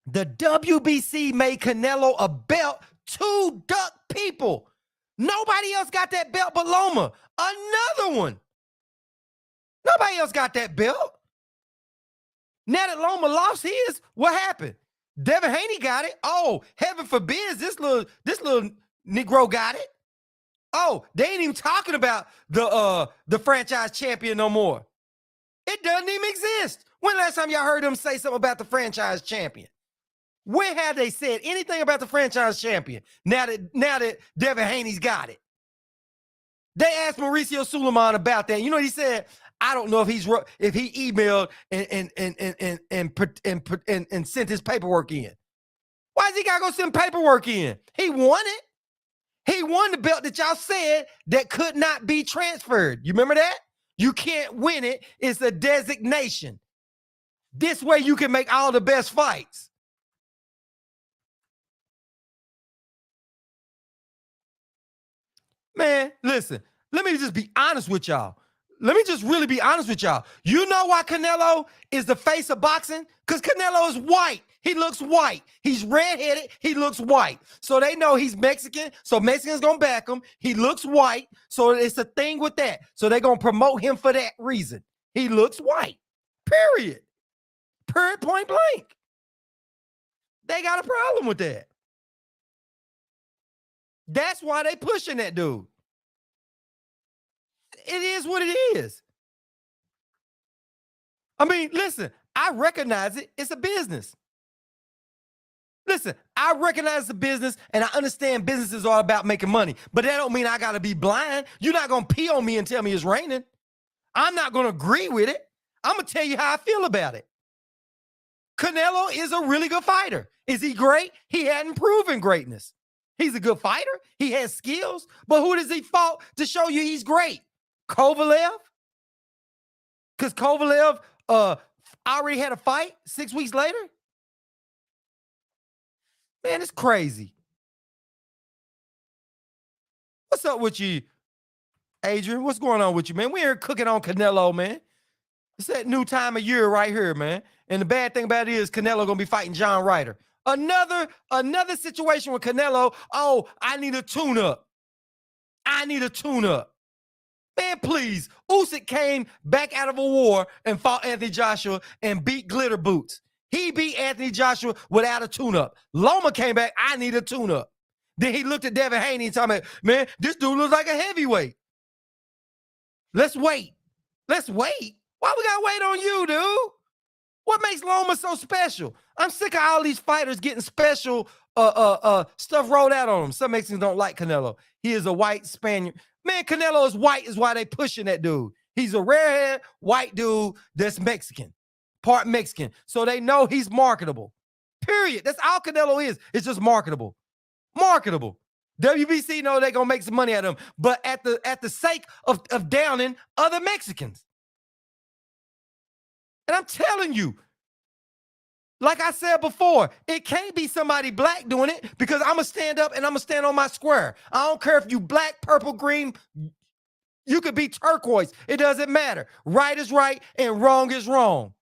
The WBC made Canelo a belt to duck people. Nobody else got that belt but Loma. Another one. Nobody else got that belt. Now that Loma lost his, what happened? Devin Haney got it. Oh, heaven forbid this little Negro got it. Oh, they ain't even talking about the franchise champion no more. It doesn't even exist. When last time y'all heard them say something about the franchise champion? When have they said anything about the franchise champion? Now that Devin Haney's got it. They asked Mauricio Suleiman about that. You know what he said? I don't know if he emailed and sent his paperwork in. Why does he gotta go send paperwork in? He won it. He won the belt that y'all said that could not be transferred. You remember that? You can't win it. It's a designation. This way you can make all the best fights. Man, listen, let me just be honest with y'all. Let me just really be honest with y'all. You know why Canelo is the face of boxing? Because Canelo is white. He looks white. He's redheaded. He looks white. So they know he's Mexican. So Mexicans going to back him. He looks white. So it's a thing with that. So they're going to promote him for that reason. He looks white. Period. Period, point blank. They got a problem with that. That's why they pushing that dude. It is what it is. I mean, listen, I recognize it. It's a business. Listen, I recognize the business and I understand business is all about making money, but that don't mean I got to be blind. You're not going to pee on me and tell me it's raining. I'm not going to agree with it. I'm going to tell you how I feel about it. Canelo is a really good fighter. Is he great? He hadn't proven greatness. He's a good fighter. He has skills, but who does he fight to show you he's great? Kovalev? Because Kovalev already had a fight 6 weeks later? Man, it's crazy. What's up with you, Adrian? What's going on with you, man? We're here cooking on Canelo, man. It's that new time of year right here, man. And the bad thing about it is Canelo going to be fighting John Ryder. Another situation with Canelo. Oh, I need a tune-up. I need a tune-up. Man, please. Usyk came back out of a war and fought Anthony Joshua and beat Glitter Boots. He beat Anthony Joshua without a tune-up. Loma came back, I need a tune-up. Then he looked at Devin Haney and told me, man, this dude looks like a heavyweight. Let's wait. Let's wait. Why we gotta wait on you, dude? What makes Loma so special? I'm sick of all these fighters getting special stuff rolled out on them. Some Mexicans don't like Canelo. He is a white Spaniard. Man, Canelo is white is why they pushing that dude. He's a rare white dude that's Mexican, part Mexican. So they know he's marketable. Period. That's all Canelo is. It's just marketable. Marketable. WBC know they're gonna make some money out of him, but at the sake of downing other Mexicans. And I'm telling you, like I said before, it can't be somebody black doing it because I'm going to stand up and I'm going to stand on my square. I don't care if you black, purple, green. You could be turquoise. It doesn't matter. Right is right and wrong is wrong.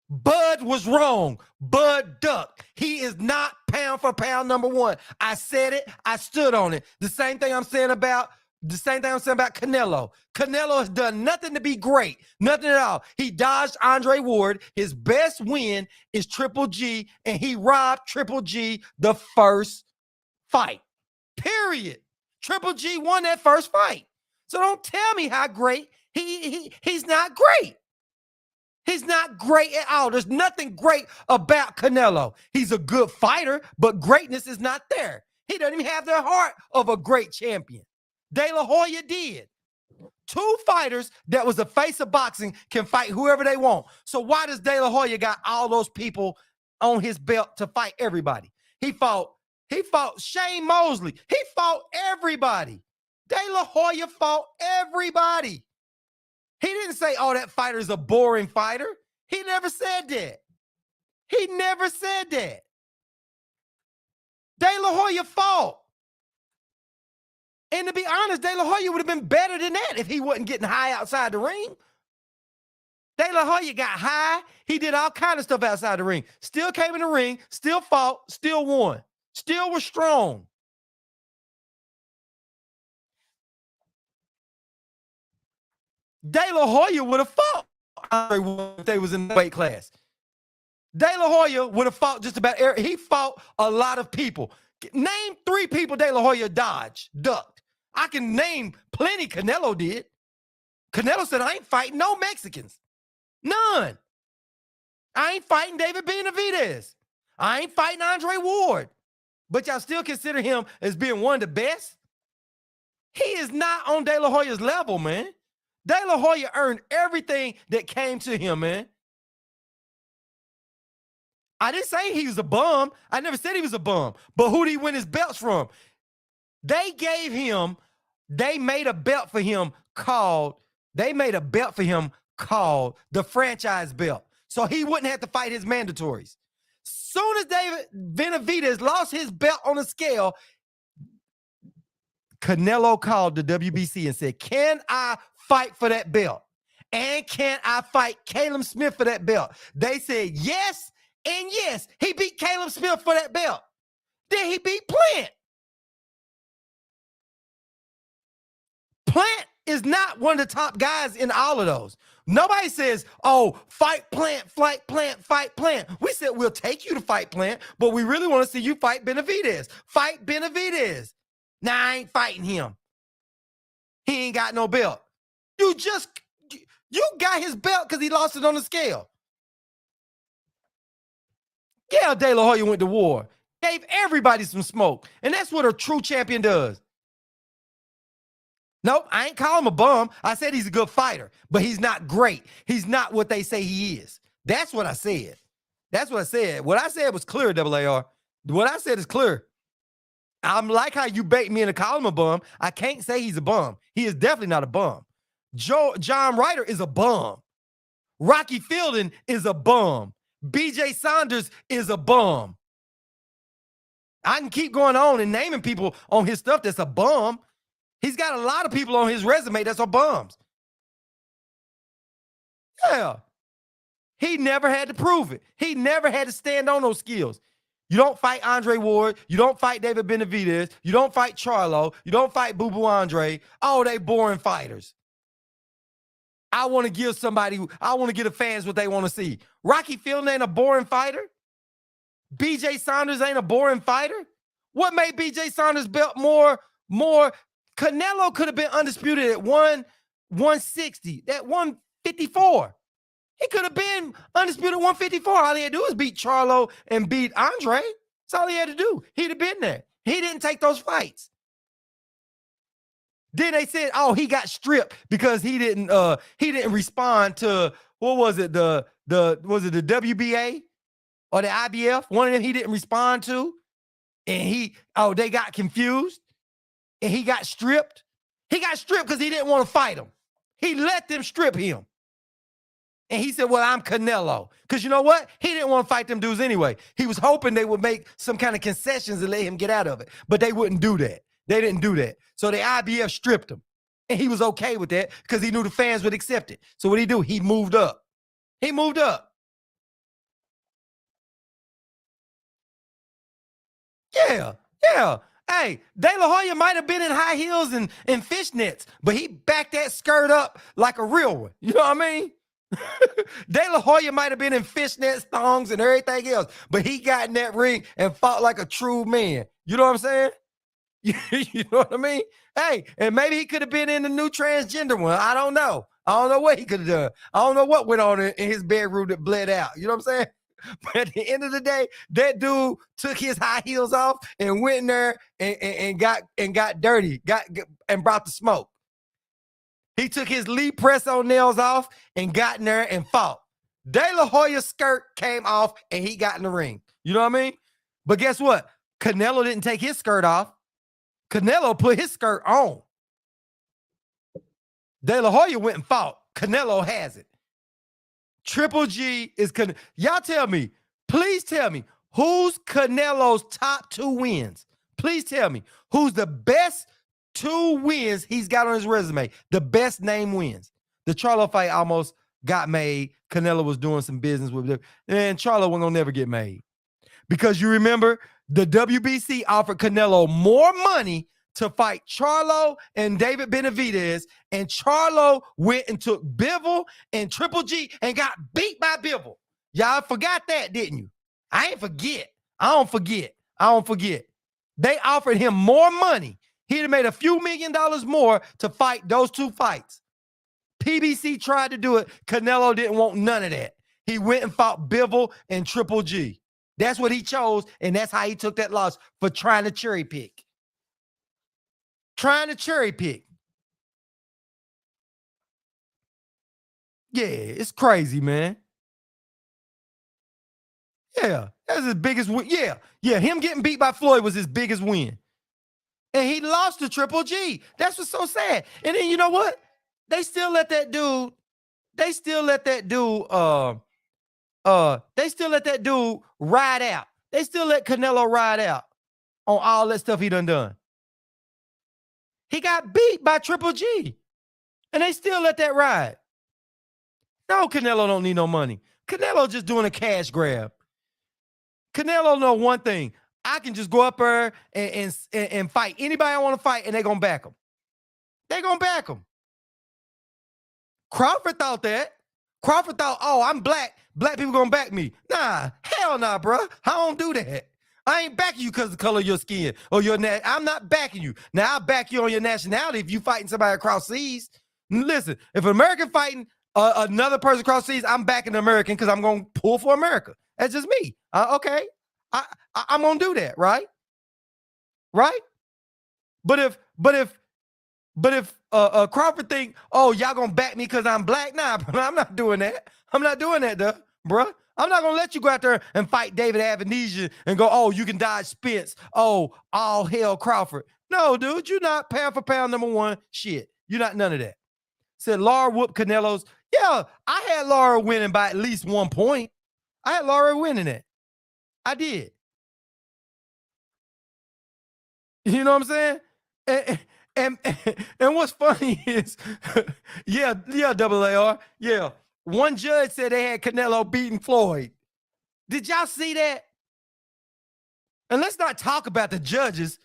Bud was wrong. Bud ducked. He is not pound for pound number one. I said it. I stood on it. The same thing I'm saying about Canelo. Canelo has done nothing to be great. Nothing at all. He dodged Andre Ward. His best win is Triple G, and he robbed Triple G the first fight. Period. Triple G won that first fight. So don't tell me how great he's not great. He's not great at all. There's nothing great about Canelo. He's a good fighter, but greatness is not there. He doesn't even have the heart of a great champion. De La Hoya did. Two fighters that was the face of boxing can fight whoever they want. So why does De La Hoya got all those people on his belt to fight everybody? He fought Shane Mosley. He fought everybody. De La Hoya fought everybody. He didn't say, oh, that fighter's a boring fighter. He never said that. He never said that. De La Hoya fought. And to be honest, De La Hoya would have been better than that if he wasn't getting high outside the ring. De La Hoya got high. He did all kind of stuff outside the ring. Still came in the ring, still fought, still won. Still was strong. De La Hoya would have fought if they was in the weight class. De La Hoya would have fought just about every. He fought a lot of people. Name 3 people De La Hoya ducked. I can name plenty. Canelo did. Canelo said, I ain't fighting no Mexicans. None. I ain't fighting David Benavidez. I ain't fighting Andre Ward. But y'all still consider him as being one of the best? He is not on De La Hoya's level, man. De La Hoya earned everything that came to him, man. I didn't say he was a bum. I never said he was a bum. But who did he win his belts from? They made a belt for him called the franchise belt. So he wouldn't have to fight his mandatories. Soon as David Benavidez lost his belt on the scale, Canelo called the WBC and said, can I fight for that belt? And can I fight Caleb Smith for that belt? They said yes, and yes. He beat Caleb Smith for that belt. Then he beat Plant. Plant is not one of the top guys in all of those. Nobody says, oh, fight Plant, fight Plant, fight Plant. We said, we'll take you to fight Plant, but we really want to see you fight Benavidez. Fight Benavidez. Now, I ain't fighting him. He ain't got no belt. You got his belt because he lost it on the scale. Yeah, De La Hoya went to war. Gave everybody some smoke. And that's what a true champion does. Nope, I ain't call him a bum. I said he's a good fighter, but he's not great. He's not what they say he is. That's what I said. That's what I said. What I said was clear, AAR. What I said is clear. I'm like how you bait me into calling him a bum. I can't say he's a bum. He is definitely not a bum. John Ryder is a bum. Rocky Fielding is a bum. BJ Saunders is a bum. I can keep going on and naming people on his stuff that's a bum. He's got a lot of people on his resume that's are bums. Yeah. He never had to prove it. He never had to stand on those skills. You don't fight Andre Ward. You don't fight David Benavidez. You don't fight Charlo. You don't fight Boo Boo Andre. Oh, they boring fighters. I want to give the fans what they want to see. Rocky Fielding ain't a boring fighter. BJ Saunders ain't a boring fighter. What made BJ Saunders' belt more? Canelo could have been undisputed at 160, at 154. He could have been undisputed 154. All he had to do was beat Charlo and beat Andre. That's all he had to do. He'd have been there. He didn't take those fights. Then they said, oh, he got stripped because he didn't respond to, what was it? Was it the WBA or the IBF? One of them he didn't respond to. And they got confused. And he got stripped. He got stripped because he didn't want to fight him. He let them strip him. And he said, well, I'm Canelo. Because you know what? He didn't want to fight them dudes anyway. He was hoping they would make some kind of concessions and let him get out of it. But they wouldn't do that. They didn't do that. So the IBF stripped him. And he was okay with that because he knew the fans would accept it. So what did he do? He moved up. He moved up. Yeah. Hey, De La Hoya might have been in high heels and fishnets, but he backed that skirt up like a real one. You know what I mean? De La Hoya might have been in fishnets, thongs, and everything else, but he got in that ring and fought like a true man. You know what I'm saying? You know what I mean? Hey, and maybe he could have been in the new transgender one. I don't know. I don't know what he could have done. I don't know what went on in his bedroom that bled out. You know what I'm saying? But at the end of the day, that dude took his high heels off and went in there and got dirty, and brought the smoke. He took his Lee press-on nails off and got in there and fought. De La Hoya's skirt came off and he got in the ring. You know what I mean? But guess what? Canelo didn't take his skirt off. Canelo put his skirt on. De La Hoya went and fought. Canelo has it. Triple G is y'all tell me, please tell me, who's Canelo's top 2 wins? Please tell me who's the best 2 wins he's got on his resume. The best name wins. The Charlo fight almost got made. Canelo was doing some business with it. And Charlo wasn't gonna never get made. Because you remember the WBC offered Canelo more money to fight Charlo and David Benavidez, and Charlo went and took Bivol and Triple G and got beat by Bivol. Y'all forgot that, didn't you? I ain't forget. I don't forget. They offered him more money. He'd have made a few $1 million more to fight those 2 fights. PBC tried to do it. Canelo didn't want none of that. He went and fought Bivol and Triple G. That's what he chose, and that's how he took that loss for trying to cherry pick. Yeah, it's crazy, man. Yeah, that's his biggest win. Yeah, him getting beat by Floyd was his biggest win. And he lost to Triple G. That's what's so sad. And then you know what? They still let that dude ride out. They still let Canelo ride out on all that stuff he done. He got beat by Triple G. And they still let that ride. No, Canelo don't need no money. Canelo just doing a cash grab. Canelo know one thing. I can just go up there and fight anybody I want to fight, and they're going to back him. They're going to back him. Crawford thought that. Crawford thought, oh, I'm black. Black people going to back me. Nah, hell nah, bro. I don't do that. I ain't backing you because of the color of your skin or your I'm not backing you. Now, I'll back you on your nationality if you fighting somebody across seas. Listen, if an American fighting another person across seas, I'm backing the American because I'm going to pull for America. That's just me. Okay. I'm going to do that, right? Right? But if Crawford think, oh, y'all going to back me because I'm black? Nah, bro, I'm not doing that. I'm not doing that, though, bro. I'm not going to let you go out there and fight David Avenesian and go, oh, you can dodge Spence. Oh, all hell Crawford. No, dude, you're not pound for pound number 1. Shit, you're not none of that. Said Lara whooped Canelo's. Yeah, I had Lara winning by at least 1 point. I had Lara winning it. I did. You know what I'm saying? And what's funny is, yeah, AAR, yeah. One judge said they had Canelo beating Floyd. Did y'all see that? And let's not talk about the judges.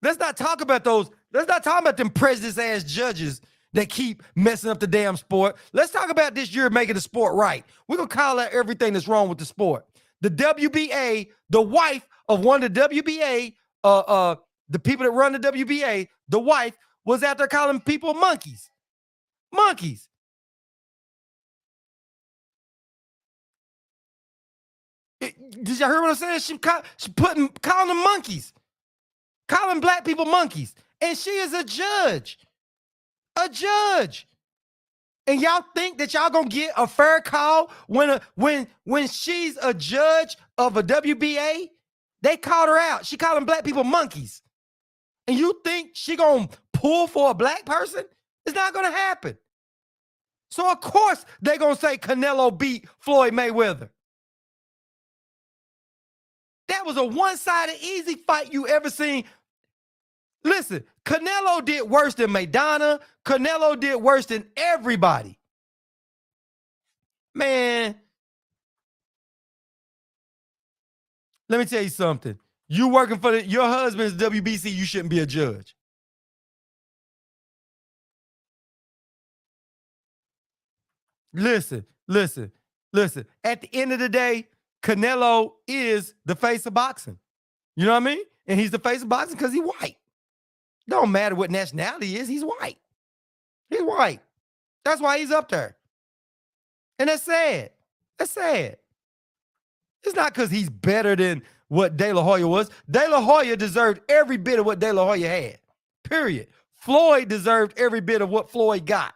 Let's not talk about those. Let's not talk about them prejudice-ass judges that keep messing up the damn sport. Let's talk about this year making the sport right. We're going to call out everything that's wrong with the sport. The WBA, the wife of one of the WBA, the people that run the WBA, the wife was out there calling people monkeys. Monkeys. Did y'all hear what I'm saying? She calling them monkeys. Calling black people monkeys. And she is a judge. A judge. And y'all think that y'all gonna get a fair call when she's a judge of a WBA? They called her out. She calling black people monkeys. And you think she gonna pull for a black person? It's not gonna happen. So of course they gonna say Canelo beat Floyd Mayweather. That was a one-sided easy fight you ever seen. Listen, Canelo did worse than Maidana. Canelo did worse than everybody. Man, let me tell you something. You working for your husband's WBC, you shouldn't be a judge. Listen. At the end of the day, Canelo is the face of boxing. You know what I mean? And he's the face of boxing because he's white. Don't matter what nationality he is, he's white. He's white. That's why he's up there. And that's sad. That's sad. It's not because he's better than what De La Hoya was. De La Hoya deserved every bit of what De La Hoya had. Period. Floyd deserved every bit of what Floyd got.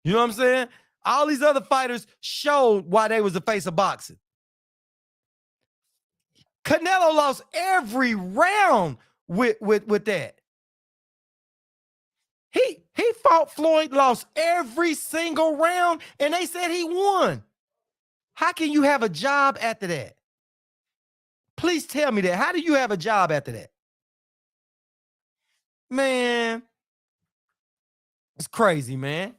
You know what I'm saying? All these other fighters showed why they was the face of boxing. Canelo lost every round with that. He fought Floyd, lost every single round, and they said he won. How can you have a job after that? Please tell me that. How do you have a job after that? Man, it's crazy, man.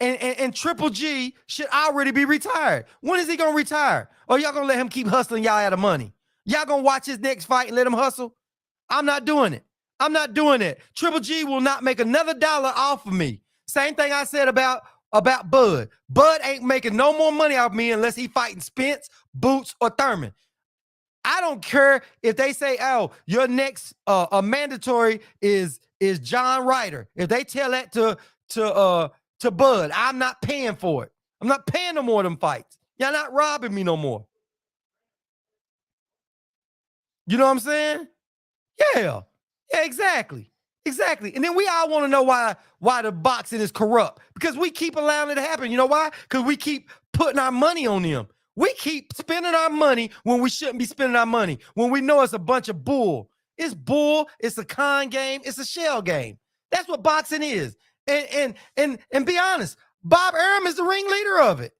And Triple G should already be retired. When is he going to retire? Or y'all going to let him keep hustling y'all out of money? Y'all going to watch his next fight and let him hustle? I'm not doing it. I'm not doing it. Triple G will not make another dollar off of me. Same thing I said about Bud. Bud ain't making no more money off me unless he fighting Spence, Boots, or Thurman. I don't care if they say, oh, your next mandatory is John Ryder. If they tell that to Bud, I'm not paying for it. I'm not paying no more of them fights. Y'all not robbing me no more. You know what I'm saying? Yeah, exactly. Exactly. And then we all want to know why the boxing is corrupt. Because we keep allowing it to happen. You know why? Because we keep putting our money on them. We keep spending our money when we shouldn't be spending our money, when we know it's a bunch of bull. It's bull, it's a con game, it's a shell game. That's what boxing is. And be honest, Bob Arum is the ringleader of it.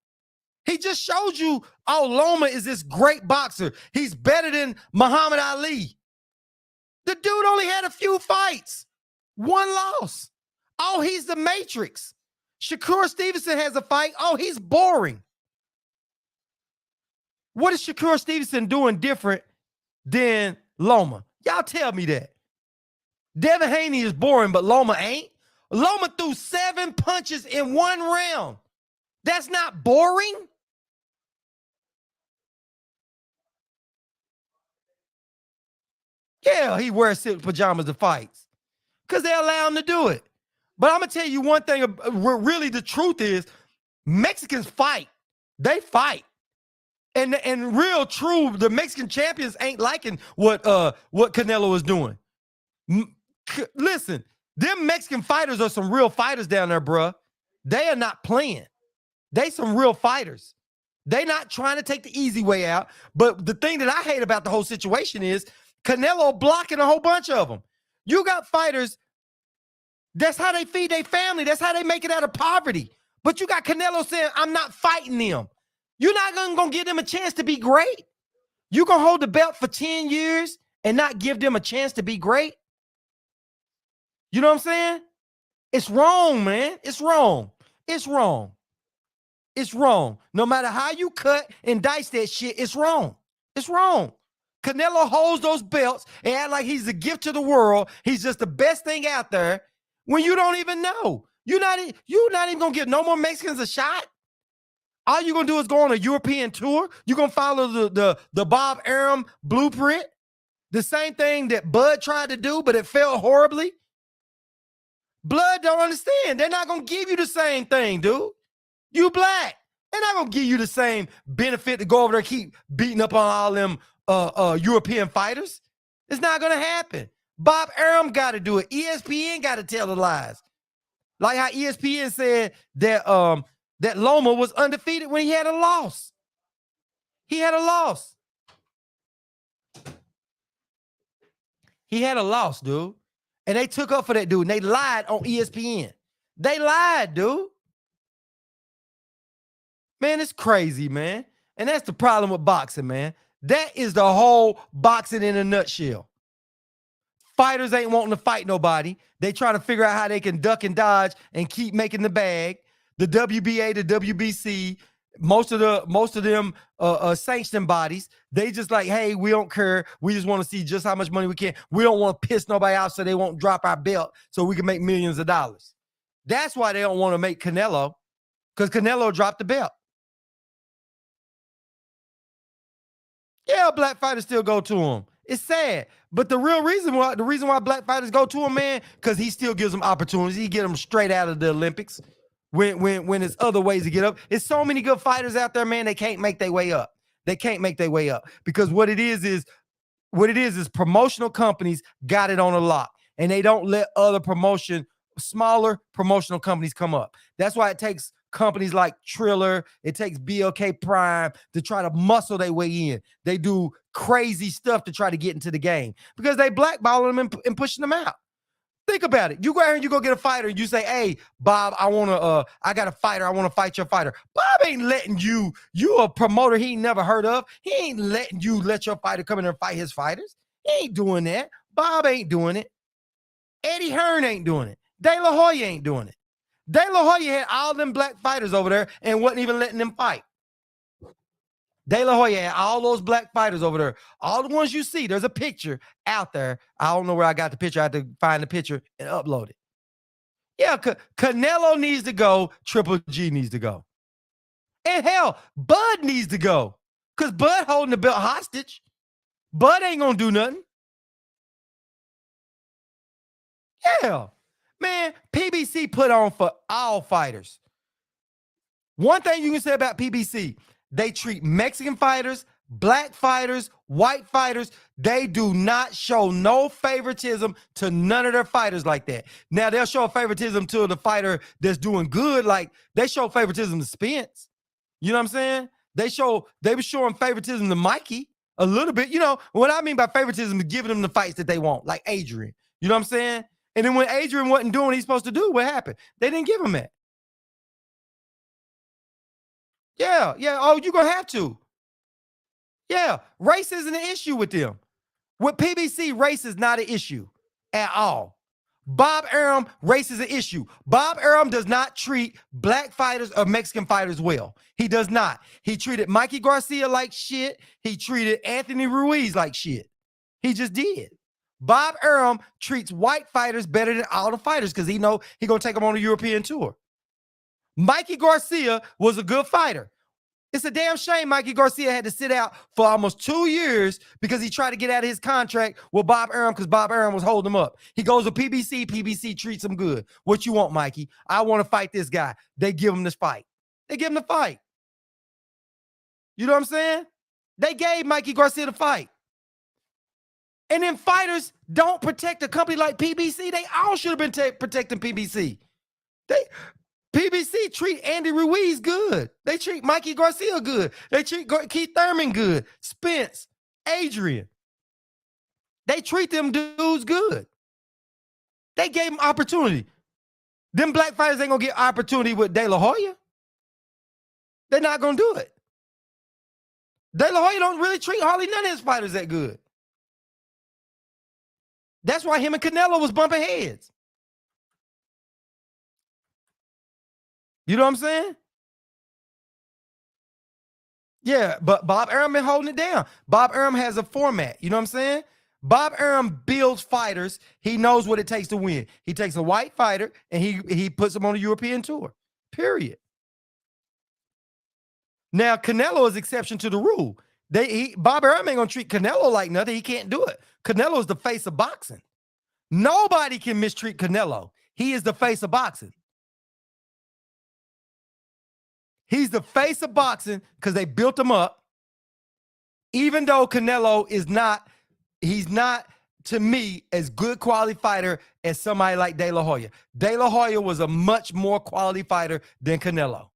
He just showed you, oh, Loma is this great boxer. He's better than Muhammad Ali. The dude only had a few fights, one loss. Oh, he's the Matrix. Shakur Stevenson has a fight. Oh, he's boring. What is Shakur Stevenson doing different than Loma? Y'all tell me that. Devin Haney is boring, but Loma ain't. Loma threw 7 punches in 1 round. That's not boring. Yeah, he wears silk pajamas to fights because they allow him to do it. But I'm going to tell you one thing, really the truth is Mexicans fight. They fight. And real true, the Mexican champions ain't liking what Canelo is doing. Listen, them Mexican fighters are some real fighters down there, bruh. They are not playing. They some real fighters. They not trying to take the easy way out. But the thing that I hate about the whole situation is Canelo blocking a whole bunch of them. You got fighters, that's how they feed their family. That's how they make it out of poverty. But you got Canelo saying, I'm not fighting them. You're not going to give them a chance to be great. You going to hold the belt for 10 years and not give them a chance to be great? You know what I'm saying? It's wrong, man. It's wrong. It's wrong. It's wrong. No matter how you cut and dice that shit, it's wrong. It's wrong. Canelo holds those belts and act like he's a gift to the world. He's just the best thing out there when you don't even know. You're not even going to give no more Mexicans a shot. All you're going to do is go on a European tour. You're going to follow the Bob Arum blueprint. The same thing that Bud tried to do, but it failed horribly. Blood don't understand. They're not going to give you the same thing, dude. You black. They're not going to give you the same benefit to go over there and keep beating up on all them European fighters. It's not going to happen. Bob Arum got to do it. ESPN got to tell the lies. Like how ESPN said that that Loma was undefeated when he had a loss. He had a loss. He had a loss, dude. And they took up for that dude. And they lied on ESPN. They lied, dude. Man, it's crazy, man. And that's the problem with boxing, man. That is the whole boxing in a nutshell. Fighters ain't wanting to fight nobody. They trying to figure out how they can duck and dodge and keep making the bag. The WBA, the WBC, most of them sanctioned bodies, they just like, hey, we don't care. We just want to see just how much money we can. We don't want to piss nobody out so they won't drop our belt so we can make millions of dollars. That's why they don't want to make Canelo, because Canelo dropped the belt. Yeah, black fighters still go to him. It's sad. But the reason why black fighters go to him, man, because he still gives them opportunities. He get them straight out of the Olympics when there's other ways to get up. It's so many good fighters out there, man, they can't make their way up. They can't make their way up because what it is promotional companies got it on a lock, and they don't let other promotion smaller promotional companies come up. That's why it takes companies like Triller, it takes BLK Prime to try to muscle their way in. They do crazy stuff to try to get into the game because they blackballing them and pushing them out. Think about it. You go out here and you go get a fighter and you say, hey, Bob, I got a fighter. I want to fight your fighter. Bob ain't letting you a promoter he ain't never heard of. He ain't letting you let your fighter come in and fight his fighters. He ain't doing that. Bob ain't doing it. Eddie Hearn ain't doing it. De La Hoya ain't doing it. De La Hoya had all them black fighters over there and wasn't even letting them fight. De La Hoya had all those black fighters over there. All the ones you see, there's a picture out there. I don't know where I got the picture. I had to find the picture and upload it. Yeah, Canelo needs to go. Triple G needs to go. And hell, Bud needs to go. Because Bud holding the belt hostage. Bud ain't going to do nothing. Yeah. Man, PBC put on for all fighters. One thing you can say about PBC, they treat Mexican fighters, black fighters, white fighters. They do not show no favoritism to none of their fighters like that. Now, they'll show favoritism to the fighter that's doing good. Like, they show favoritism to Spence. You know what I'm saying? They were showing favoritism to Mikey a little bit. You know, what I mean by favoritism is giving them the fights that they want, like Adrian. You know what I'm saying? And then when Adrian wasn't doing what he's supposed to do, what happened? They didn't give him that. Yeah. Oh, you're going to have to. Yeah. Race isn't an issue with them. With PBC, race is not an issue at all. Bob Arum, race is an issue. Bob Arum does not treat black fighters or Mexican fighters well. He does not. He treated Mikey Garcia like shit. He treated Anthony Ruiz like shit. He just did. Bob Arum treats white fighters better than all the fighters because he know he going to take them on a European tour. Mikey Garcia was a good fighter. It's a damn shame Mikey Garcia had to sit out for almost 2 years because he tried to get out of his contract with Bob Arum because Bob Arum was holding him up. He goes to PBC. PBC treats him good. What you want, Mikey? I want to fight this guy. They give him this fight. They give him the fight. You know what I'm saying? They gave Mikey Garcia the fight. And then fighters don't protect a company like PBC. They all should have been protecting PBC. PBC treat Andy Ruiz good. They treat Mikey Garcia good. They treat Keith Thurman good. Spence, Adrian. They treat them dudes good. They gave them opportunity. Them black fighters ain't going to get opportunity with De La Hoya. They're not going to do it. De La Hoya don't really treat hardly none of his fighters that good. That's why him and Canelo was bumping heads. You know what I'm saying? Yeah, but Bob Arum been holding it down. Bob Arum has a format. You know what I'm saying? Bob Arum builds fighters. He knows what it takes to win. He takes a white fighter and he puts him on a European tour. Period. Now, Canelo is exception to the rule. Bob Arum ain't gonna treat Canelo like nothing. He can't do it. Canelo is the face of boxing. Nobody can mistreat Canelo. He is the face of boxing. He's the face of boxing because they built him up. Even though Canelo he's not, to me, as good quality fighter as somebody like De La Hoya. De La Hoya was a much more quality fighter than Canelo.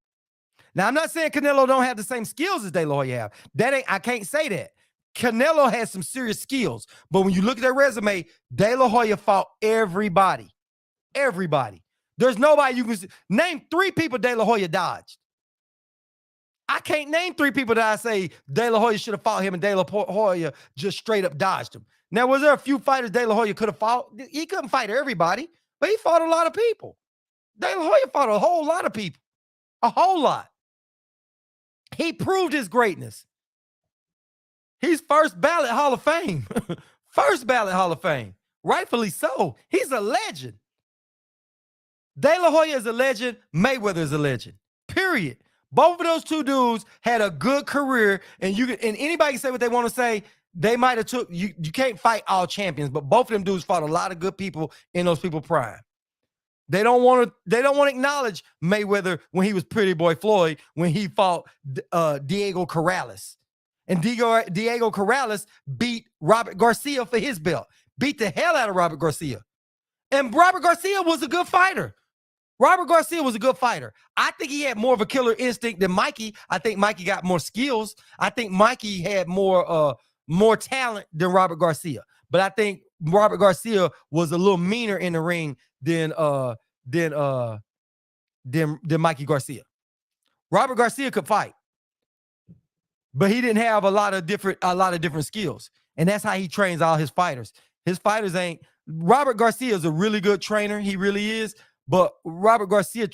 Now, I'm not saying Canelo don't have the same skills as De La Hoya have. I can't say that. Canelo has some serious skills. But when you look at their resume, De La Hoya fought everybody. Everybody. There's nobody you can name 3 people De La Hoya dodged. I can't name 3 people that I say De La Hoya should have fought him and De La Hoya just straight up dodged him. Now, was there a few fighters De La Hoya could have fought? He couldn't fight everybody, but he fought a lot of people. De La Hoya fought a whole lot of people. A whole lot. He proved his greatness. He's first ballot Hall of Fame. First ballot Hall of Fame. Rightfully so. He's a legend. De La Hoya is a legend. Mayweather is a legend. Period. Both of those 2 dudes had a good career, and anybody can say what they want to say. They might have took you. You can't fight all champions, but both of them dudes fought a lot of good people in those people prime. They don't want to acknowledge Mayweather when he was Pretty Boy Floyd, when he fought Diego Corrales. And Diego Corrales beat Robert Garcia for his belt. Beat the hell out of Robert Garcia. And Robert Garcia was a good fighter. Robert Garcia was a good fighter. I think he had more of a killer instinct than Mikey. I think Mikey got more skills. I think Mikey had more talent than Robert Garcia. But I think Robert Garcia was a little meaner in the ring than Mikey Garcia. Robert Garcia could fight, but he didn't have a lot of different skills. And that's how he trains all his fighters. His fighters ain't. Robert Garcia is a really good trainer. He really is. But Robert Garcia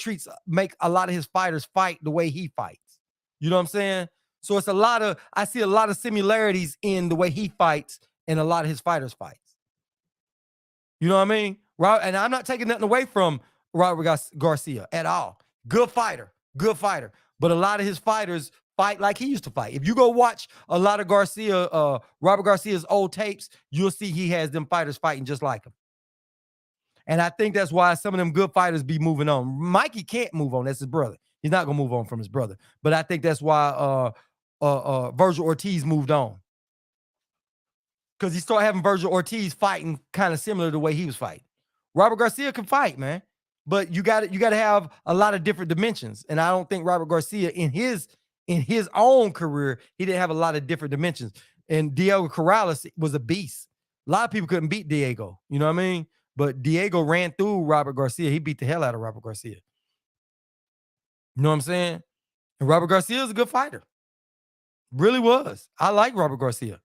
make a lot of his fighters fight the way he fights. You know what I'm saying? So it's I see a lot of similarities in the way he fights and a lot of his fighters fights. You know what I mean? And I'm not taking nothing away from Robert Garcia at all. Good fighter. But a lot of his fighters fight like he used to fight. If you go watch a lot of Robert Garcia's old tapes, you'll see he has them fighters fighting just like him. And I think that's why some of them good fighters be moving on. Mikey can't move on. That's his brother. He's not going to move on from his brother. But I think that's why Virgil Ortiz moved on. Because he started having Virgil Ortiz fighting kind of similar to the way he was fighting. Robert Garcia can fight, man. But you got to have a lot of different dimensions. And I don't think Robert Garcia in his own career, he didn't have a lot of different dimensions. And Diego Corrales was a beast. A lot of people couldn't beat Diego. You know what I mean? But Diego ran through Robert Garcia. He beat the hell out of Robert Garcia. You know what I'm saying? And Robert Garcia is a good fighter. Really was. I like Robert Garcia.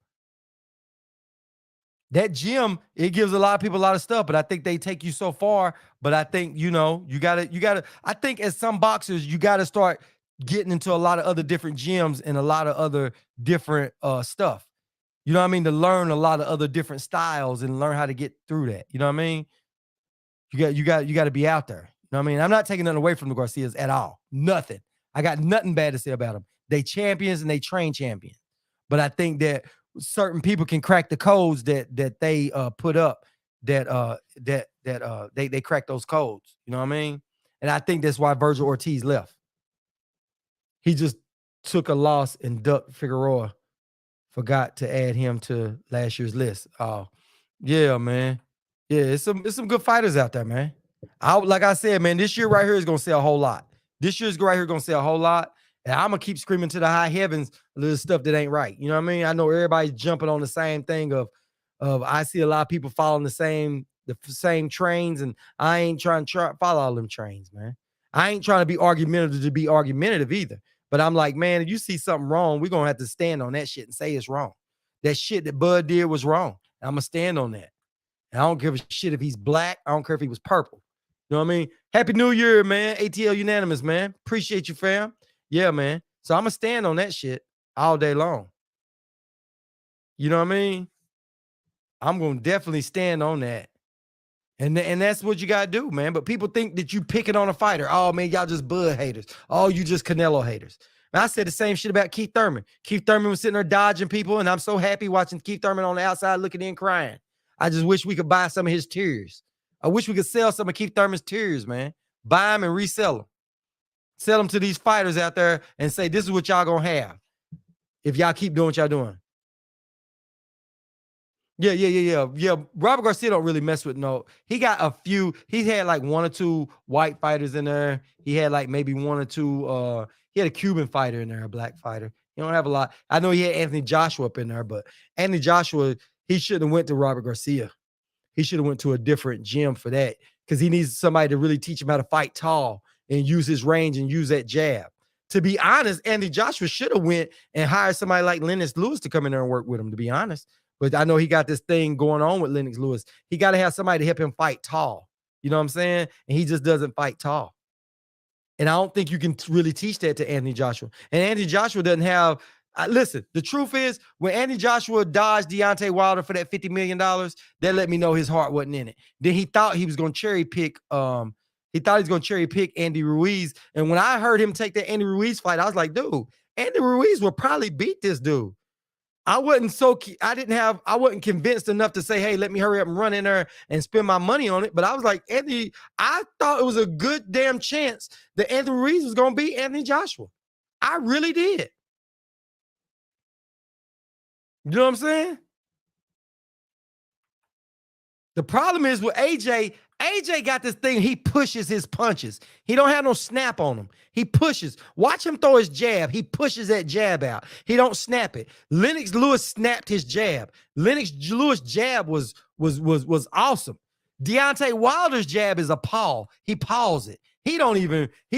That gym, it gives a lot of people a lot of stuff, but I think they take you so far. But I think, you gotta, I think as some boxers, you gotta start getting into a lot of other different gyms and a lot of other different stuff. You know what I mean? To learn a lot of other different styles and learn how to get through that. You know what I mean? You got to be out there. You know what I mean? I'm not taking nothing away from the Garcias at all. Nothing. I got nothing bad to say about them. They champions and they train champions. But I think that certain people can crack the codes that they put up. They crack those codes. You know what I mean? And I think that's why Virgil Ortiz left. He just took a loss and ducked Figueroa. Forgot to add him to last year's list. Oh, yeah, man. Yeah, it's some good fighters out there, man. Like I said, man, this year right here is gonna sell a whole lot. This year's right here gonna sell a whole lot, and I'm gonna keep screaming to the high heavens the stuff that ain't right. You know what I mean? I know everybody's jumping on the same thing of I see a lot of people following the same trains, and I ain't trying to follow all them trains, man. I ain't trying to be argumentative either. But I'm like, man, if you see something wrong, we're going to have to stand on that shit and say it's wrong. That shit that Bud did was wrong. I'm going to stand on that. And I don't give a shit if he's black. I don't care if he was purple. You know what I mean? Happy New Year, man. ATL unanimous, man. Appreciate you, fam. Yeah, man. So I'm going to stand on that shit all day long. You know what I mean? I'm going to definitely stand on that. And that's what you got to do, man. But people think that you picking on a fighter. Oh, man, y'all just Bud haters. Oh, you just Canelo haters. And I said the same shit about Keith Thurman. Keith Thurman was sitting there dodging people, and I'm so happy watching Keith Thurman on the outside looking in crying. I just wish we could buy some of his tears. I wish we could sell some of Keith Thurman's tears, man. Buy them and resell them. Sell them to these fighters out there and say, this is what y'all going to have if y'all keep doing what y'all doing. Yeah. Robert Garcia don't really mess with no. He got a few. He had like one or two white fighters in there. He had like maybe one or two. He had a Cuban fighter in there, a black fighter. He don't have a lot. I know he had Anthony Joshua up in there, but Anthony Joshua, he shouldn't have went to Robert Garcia. He should have went to a different gym for that because he needs somebody to really teach him how to fight tall and use his range and use that jab. To be honest, Anthony Joshua should have went and hired somebody like Lennox Lewis to come in there and work with him, to be honest. But I know he got this thing going on with Lennox Lewis. He got to have somebody to help him fight tall. You know what I'm saying? And he just doesn't fight tall. And I don't think you can really teach that to Anthony Joshua. And Anthony Joshua doesn't have listen, the truth is, when Anthony Joshua dodged Deontay Wilder for that $50 million, that let me know his heart wasn't in it. Then he thought he was going to cherry pick Andy Ruiz. And when I heard him take that Andy Ruiz fight, I was like, dude, Andy Ruiz will probably beat this dude. I wasn't convinced enough to say, hey, let me hurry up and run in there and spend my money on it. But I was like, Anthony, I thought it was a good damn chance that Anthony Ruiz was going to beat Anthony Joshua. I really did. You know what I'm saying? The problem is with AJ, AJ got this thing. He pushes his punches. He don't have no snap on him. He pushes. Watch him throw his jab. He pushes that jab out. He don't snap it. Lennox Lewis snapped his jab. Lennox Lewis' jab was awesome. Deontay Wilder's jab is a paw. He paws it. He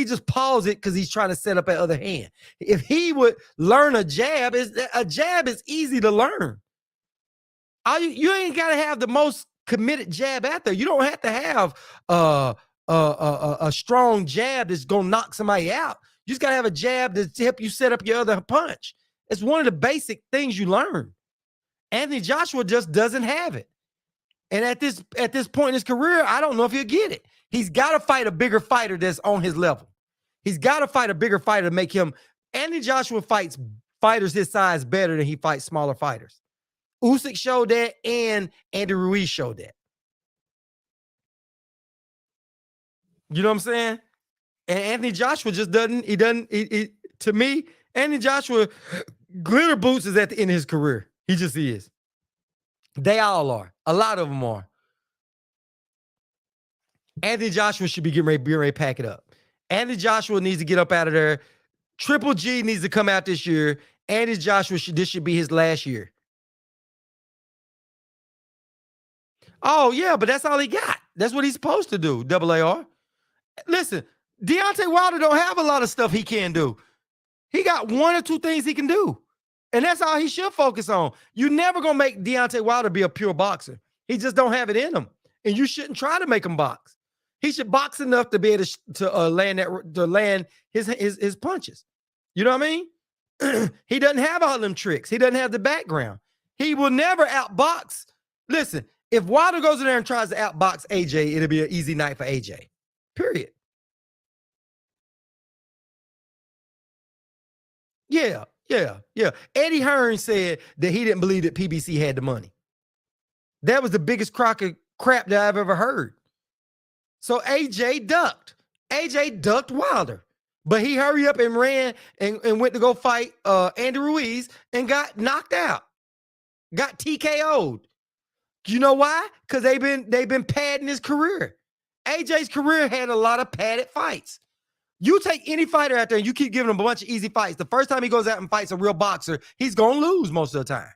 just paws it because he's trying to set up that other hand. If he would learn a jab is easy to learn. You ain't got to have the most committed jab out there. You don't have to have a strong jab that's gonna knock somebody out. You just gotta have a jab to help you set up your other punch. It's one of the basic things you learn. Anthony Joshua just doesn't have it. And at this point in his career, I don't know if he'll get it. He's got to fight a bigger fighter that's on his level. He's got to fight a bigger fighter to make him. Anthony Joshua fights fighters his size better than he fights smaller fighters. Usyk showed that, and Andy Ruiz showed that. You know what I'm saying? And Anthony Joshua just doesn't. To me, Anthony Joshua, glitter boots is at the end of his career. He just is. They all are. A lot of them are. Anthony Joshua should be getting ready to pack it up. Anthony Joshua needs to get up out of there. Triple G needs to come out this year. Anthony Joshua this should be his last year. Oh, yeah, but that's all he got. That's what he's supposed to do, AAR. Listen, Deontay Wilder don't have a lot of stuff he can do. He got one or two things he can do. And that's all he should focus on. You're never going to make Deontay Wilder be a pure boxer. He just don't have it in him. And you shouldn't try to make him box. He should box enough to be able to land his punches. You know what I mean? He doesn't have all them tricks. He doesn't have the background. He will never outbox. Listen, if Wilder goes in there and tries to outbox AJ, it'll be an easy night for AJ. Period. Yeah. Eddie Hearn said that he didn't believe that PBC had the money. That was the biggest crock of crap that I've ever heard. So AJ ducked. AJ ducked Wilder. But he hurried up and ran and went to go fight Andy Ruiz and got knocked out. Got TKO'd. You know why? Because they've been padding his career. AJ's career had a lot of padded fights. You take any fighter out there and you keep giving him a bunch of easy fights. The first time he goes out and fights a real boxer, he's going to lose most of the time.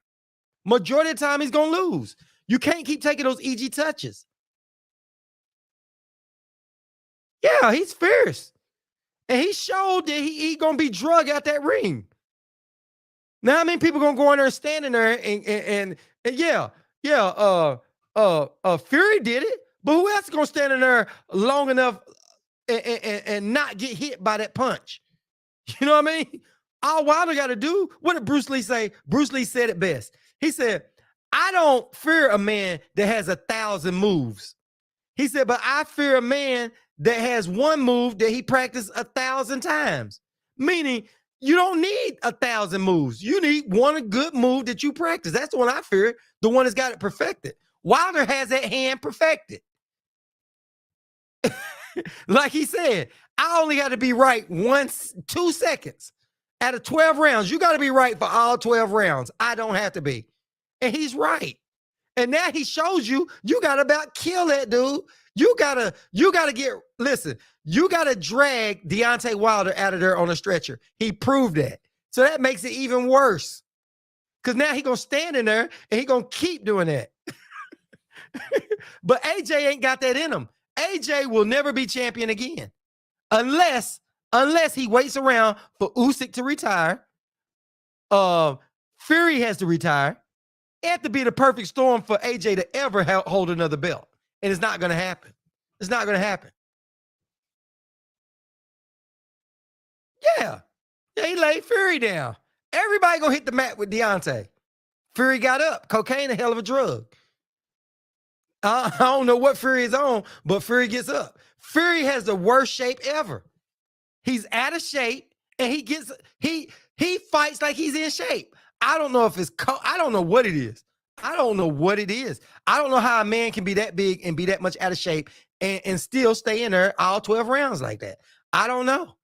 Majority of the time, he's going to lose. You can't keep taking those easy touches. Yeah, he's fierce. And he showed that he going to be drug out that ring. Now, I mean, people going to go in there and stand in there and Fury did it. But who else is going to stand in there long enough and not get hit by that punch? You know what I mean? All Wilder got to do, what did Bruce Lee say? Bruce Lee said it best. He said, I don't fear a man that has 1,000 moves. He said, but I fear a man that has one move that he practiced 1,000 times. Meaning, you don't need 1,000 moves. You need one good move that you practice. That's the one I fear, the one that's got it perfected. Wilder has that hand perfected. Like he said, I only got to be right 2 seconds out of 12 rounds. You got to be right for all 12 rounds. I don't have to be. And he's right. And now he shows you got to about kill that dude. You gotta drag Deontay Wilder out of there on a stretcher. He proved that. So that makes it even worse. Because now he gonna stand in there and he gonna keep doing that. But AJ ain't got that in him. AJ will never be champion again. Unless he waits around for Usyk to retire. Fury has to retire. It had to be the perfect storm for AJ to ever hold another belt. And it's not going to happen. It's not going to happen. Yeah, he laid Fury down. Everybody going to hit the mat with Deontay. Fury got up. Cocaine, a hell of a drug. I don't know what Fury is on, but Fury gets up. Fury has the worst shape ever. He's out of shape, and he fights like he's in shape. I don't know if it's I don't know what it is. I don't know what it is. I don't know how a man can be that big and be that much out of shape and still stay in there all 12 rounds like that. I don't know.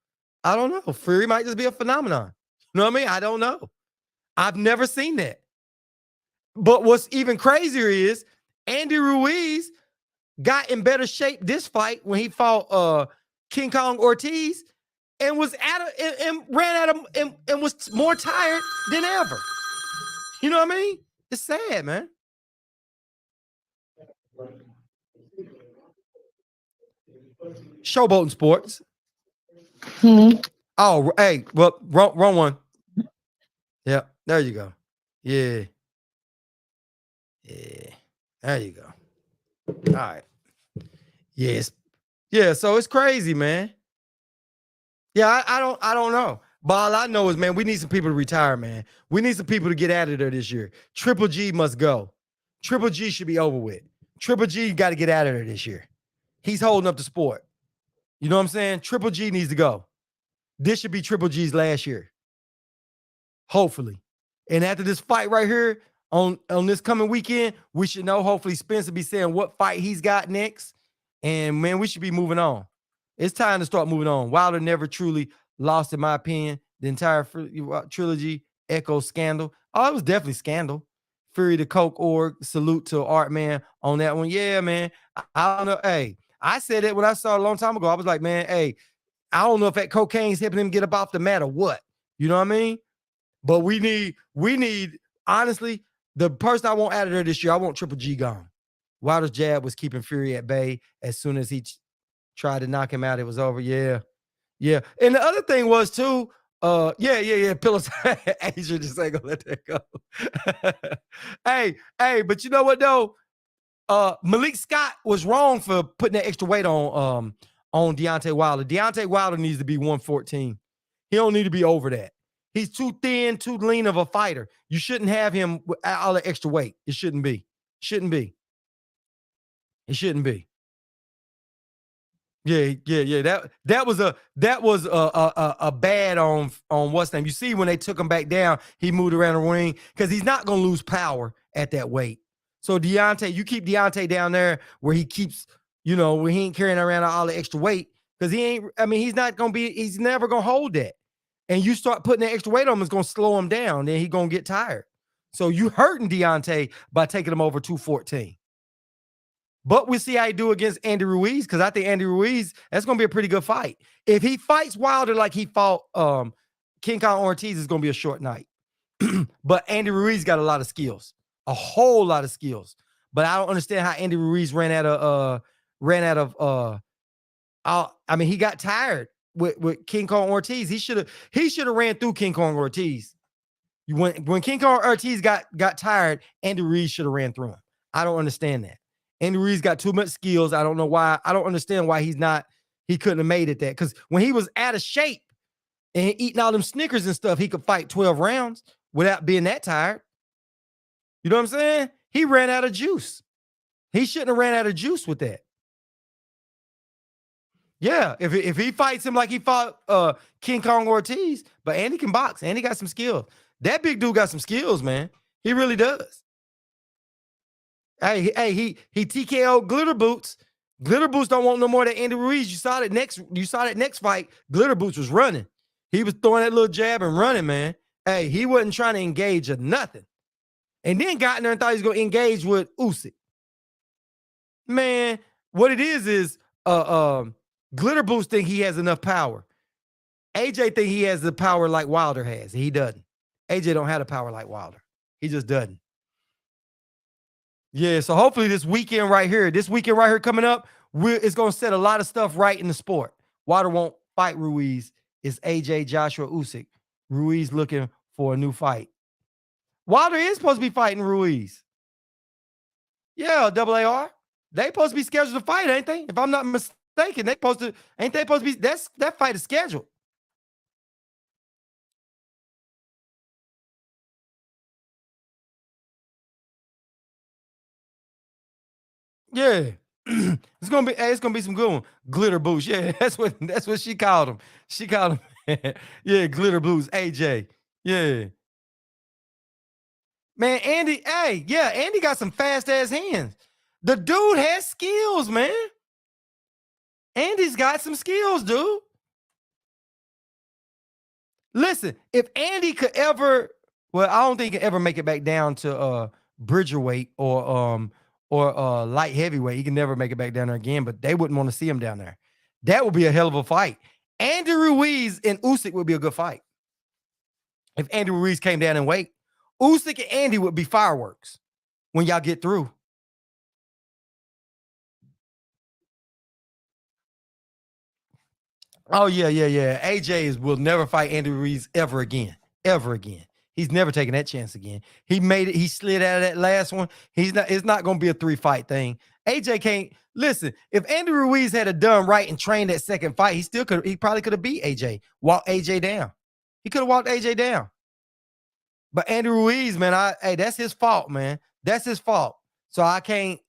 Fury might just be a phenomenon. You know what I mean? I don't know. I've never seen that. But what's even crazier is Andy Ruiz got in better shape this fight when he fought King Kong Ortiz and was and ran at him and was more tired than ever. You know what I mean? It's sad, man. Showboating sports. Oh, hey, well, wrong one. Yeah, there you go. Yeah. Yeah. There you go. All right. Yes. Yeah, so it's crazy, man. Yeah, I don't know. But all I know is, man, we need some people to retire, man. We need some people to get out of there this year. Triple G must go. Triple G should be over with. Triple G got to get out of there this year. He's holding up the sport. You know what I'm saying? Triple G needs to go. This should be Triple G's last year. Hopefully. And after this fight right here on this coming weekend, we should know. Hopefully Spence will be saying what fight he's got next. And, man, we should be moving on. It's time to start moving on. Wilder never truly lost, in my opinion. The entire trilogy echoes scandal. Oh, it was definitely scandal. Fury the Coke org, salute to Art Man on that one. Yeah, man. I don't know. Hey, I said it when I saw it a long time ago. I was like, man, hey, I don't know if that cocaine's helping him get up off the mat or what. You know what I mean? But we need, honestly, the person I want out of there this year, I want Triple G gone. Wilder's jab was keeping Fury at bay. As soon as he tried to knock him out, it was over. Yeah. Yeah. And the other thing was too, yeah. Pillows. Asia just ain't gonna let that go. hey, but you know what though? Malik Scott was wrong for putting that extra weight on Deontay Wilder. Deontay Wilder needs to be 114. He don't need to be over that. He's too thin, too lean of a fighter. You shouldn't have him with all the extra weight. It shouldn't be. Shouldn't be. It shouldn't be. Yeah. That was a bad on what's name. You see when they took him back down, he moved around the ring because he's not gonna lose power at that weight. So Deontay, you keep Deontay down there where he keeps, where he ain't carrying around all the extra weight because he's never gonna hold that. And you start putting that extra weight on him, it's gonna slow him down. Then he's gonna get tired. So you hurting Deontay by taking him over 214. But we'll see how he do against Andy Ruiz, because I think Andy Ruiz, that's going to be a pretty good fight. If he fights Wilder like he fought King Kong Ortiz, it's going to be a short night. But Andy Ruiz got a lot of skills, a whole lot of skills. But I don't understand how Andy Ruiz ran out of he got tired with King Kong Ortiz. He should have ran through King Kong Ortiz. When King Kong Ortiz got tired, Andy Ruiz should have ran through him. I don't understand that. Andy Ruiz got too much skills. I don't know why. I don't understand why he couldn't have made it that. Because when he was out of shape and eating all them Snickers and stuff, he could fight 12 rounds without being that tired. You know what I'm saying? He ran out of juice. He shouldn't have ran out of juice with that. Yeah, if he fights him like he fought King Kong Ortiz, but Andy can box. Andy got some skills. That big dude got some skills, man. He really does. Hey, he TKO Glitter Boots. Glitter Boots don't want no more than Andy Ruiz. You saw that next fight. Glitter Boots was running. He was throwing that little jab and running, man. Hey, he wasn't trying to engage or nothing. And then got in there and thought he was going to engage with Usyk. Man, what it is Glitter Boots think he has enough power. AJ think he has the power like Wilder has. He doesn't. AJ don't have the power like Wilder. He just doesn't. Yeah, so hopefully this weekend right here coming up, it's going to set a lot of stuff right in the sport. Wilder won't fight Ruiz. It's AJ, Joshua, Usyk. Ruiz looking for a new fight. Wilder is supposed to be fighting Ruiz. Yeah, AAR. They supposed to be scheduled to fight, ain't they? If I'm not mistaken, that fight is scheduled. Yeah. It's gonna be some good one. Glitter Boots. Yeah, that's what she called him. She called him yeah, Glitter Boots, AJ. Yeah. Man, Andy, Andy got some fast ass hands. The dude has skills, man. Andy's got some skills, dude. Listen, if Andy could ever, well, I don't think he could ever make it back down to Bridgerweight or light heavyweight. He can never make it back down there again, but they wouldn't want to see him down there. That would be a hell of a fight. Andy Ruiz and Usyk would be a good fight. If Andy Ruiz came down and weight, Usyk and Andy would be fireworks when y'all get through. Oh, yeah. AJ will never fight Andy Ruiz ever again. Ever again. He's never taking that chance again. He made it. He slid out of that last one. It's not going to be a 3-fight thing. AJ can't listen. If Andy Ruiz had done right and trained that second fight, he probably could have beat AJ. Walked AJ down. He could have walked AJ down. But Andy Ruiz, man, that's his fault, man. That's his fault. So AJ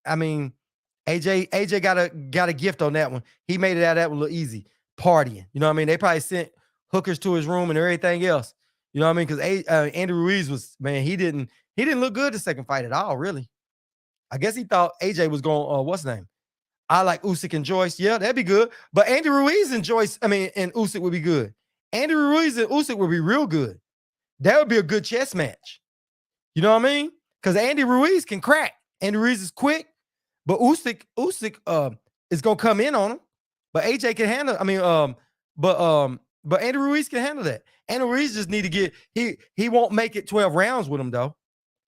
got a gift on that one. He made it out of that one a little easy. Partying. You know what I mean? They probably sent hookers to his room and everything else. You know what I mean? Because Andy Ruiz was, man, he didn't look good the second fight at all, really. I guess he thought AJ was going, what's his name? I like Usyk and Joyce. Yeah, that'd be good. But Andy Ruiz and and Usyk would be good. Andy Ruiz and Usyk would be real good. That would be a good chess match. You know what I mean? Because Andy Ruiz can crack. Andy Ruiz is quick, but Usyk is gonna come in on him. But AJ can handle. But Andy Ruiz can handle that. Andy Ruiz just need to get. He won't make it 12 rounds with him though.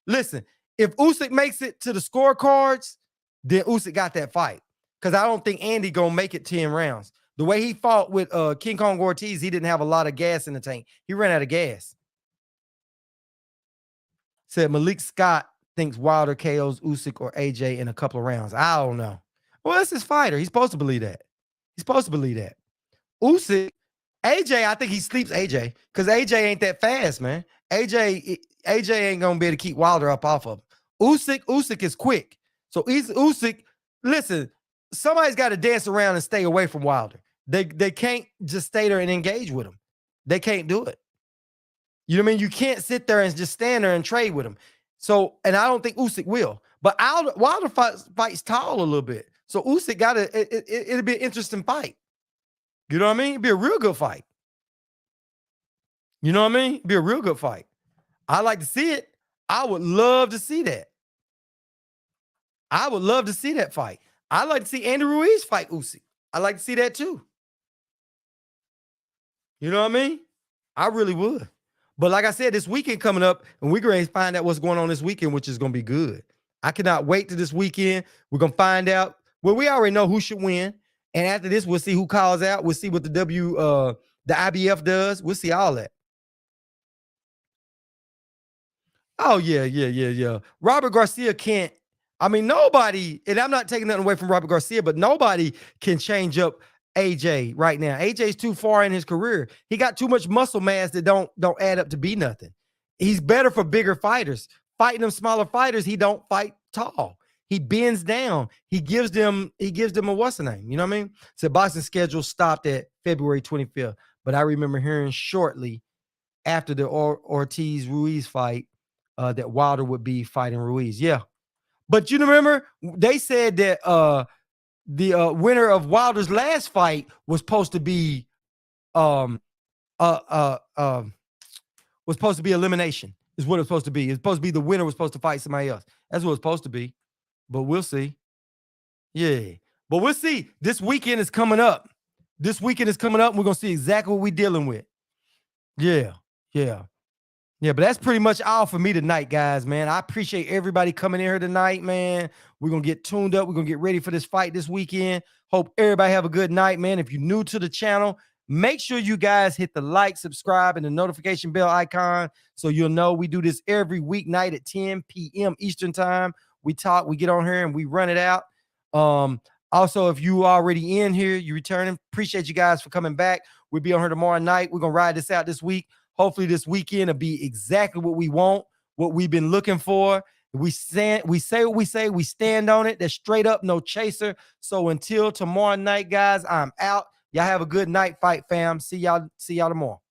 Listen, if Usyk makes it to the scorecards, then Usyk got that fight. Because I don't think Andy gonna make it 10 rounds. The way he fought with King Kong Ortiz, he didn't have a lot of gas in the tank. He ran out of gas. Said Malik Scott thinks Wilder KOs Usyk or AJ in a couple of rounds. I don't know. Well, that's his fighter. He's supposed to believe that. Usyk, AJ, I think he sleeps AJ because AJ ain't that fast, man. AJ ain't gonna be able to keep Wilder up off of him. Usyk is quick. So Usyk, listen, somebody's got to dance around and stay away from Wilder. They can't just stay there and engage with him. They can't do it. You know what I mean? You can't sit there and just stand there and trade with him. So, and I don't think Usyk will. But Wilder fights tall a little bit. So Usyk it'll be an interesting fight. You know what I mean? It'd be a real good fight. You know what I mean? It'd be a real good fight. I like to see it. I would love to see that. I would love to see that fight. I'd like to see Andy Ruiz fight Usyk. I'd like to see that too. You know what I mean? I really would. But like I said, this weekend coming up, and we're going to find out what's going on this weekend, which is going to be good. I cannot wait to this weekend. We're going to find out. Well, we already know who should win. And after this, we'll see who calls out. We'll see what the IBF does. We'll see all that. Oh, yeah. Robert Garcia can't. I mean, nobody, and I'm not taking nothing away from Robert Garcia, but nobody can change up AJ right now. AJ's too far in his career. He got too much muscle mass that don't add up to be nothing. He's better for bigger fighters. Fighting them smaller fighters, he don't fight tall. He bends down. He gives them a what's the name? You know what I mean? So boxing schedule stopped at February 25th. But I remember hearing shortly after the Ortiz-Ruiz fight that Wilder would be fighting Ruiz. Yeah. But you remember, they said that the winner of Wilder's last fight was supposed to be elimination, is what it's supposed to be. It's supposed to be the winner was supposed to fight somebody else. That's what it's supposed to be. But we'll see. Yeah. But we'll see. This weekend is coming up. And we're going to see exactly what we're dealing with. Yeah. But that's pretty much all for me tonight, guys, man. I appreciate everybody coming in here tonight, man. We're going to get tuned up. We're going to get ready for this fight this weekend. Hope everybody have a good night, man. If you're new to the channel, make sure you guys hit the like, subscribe, and the notification bell icon so you'll know we do this every weeknight at 10 p.m. Eastern time. We talk, we get on here, and we run it out. Also, if you already in here, you returning, appreciate you guys for coming back. We'll be on here tomorrow night. We're going to ride this out this week. Hopefully this weekend will be exactly what we want, what we've been looking for. We say what we say, we stand on it. That's straight up, no chaser. So until tomorrow night, guys, I'm out. Y'all have a good night, fight fam. See y'all tomorrow.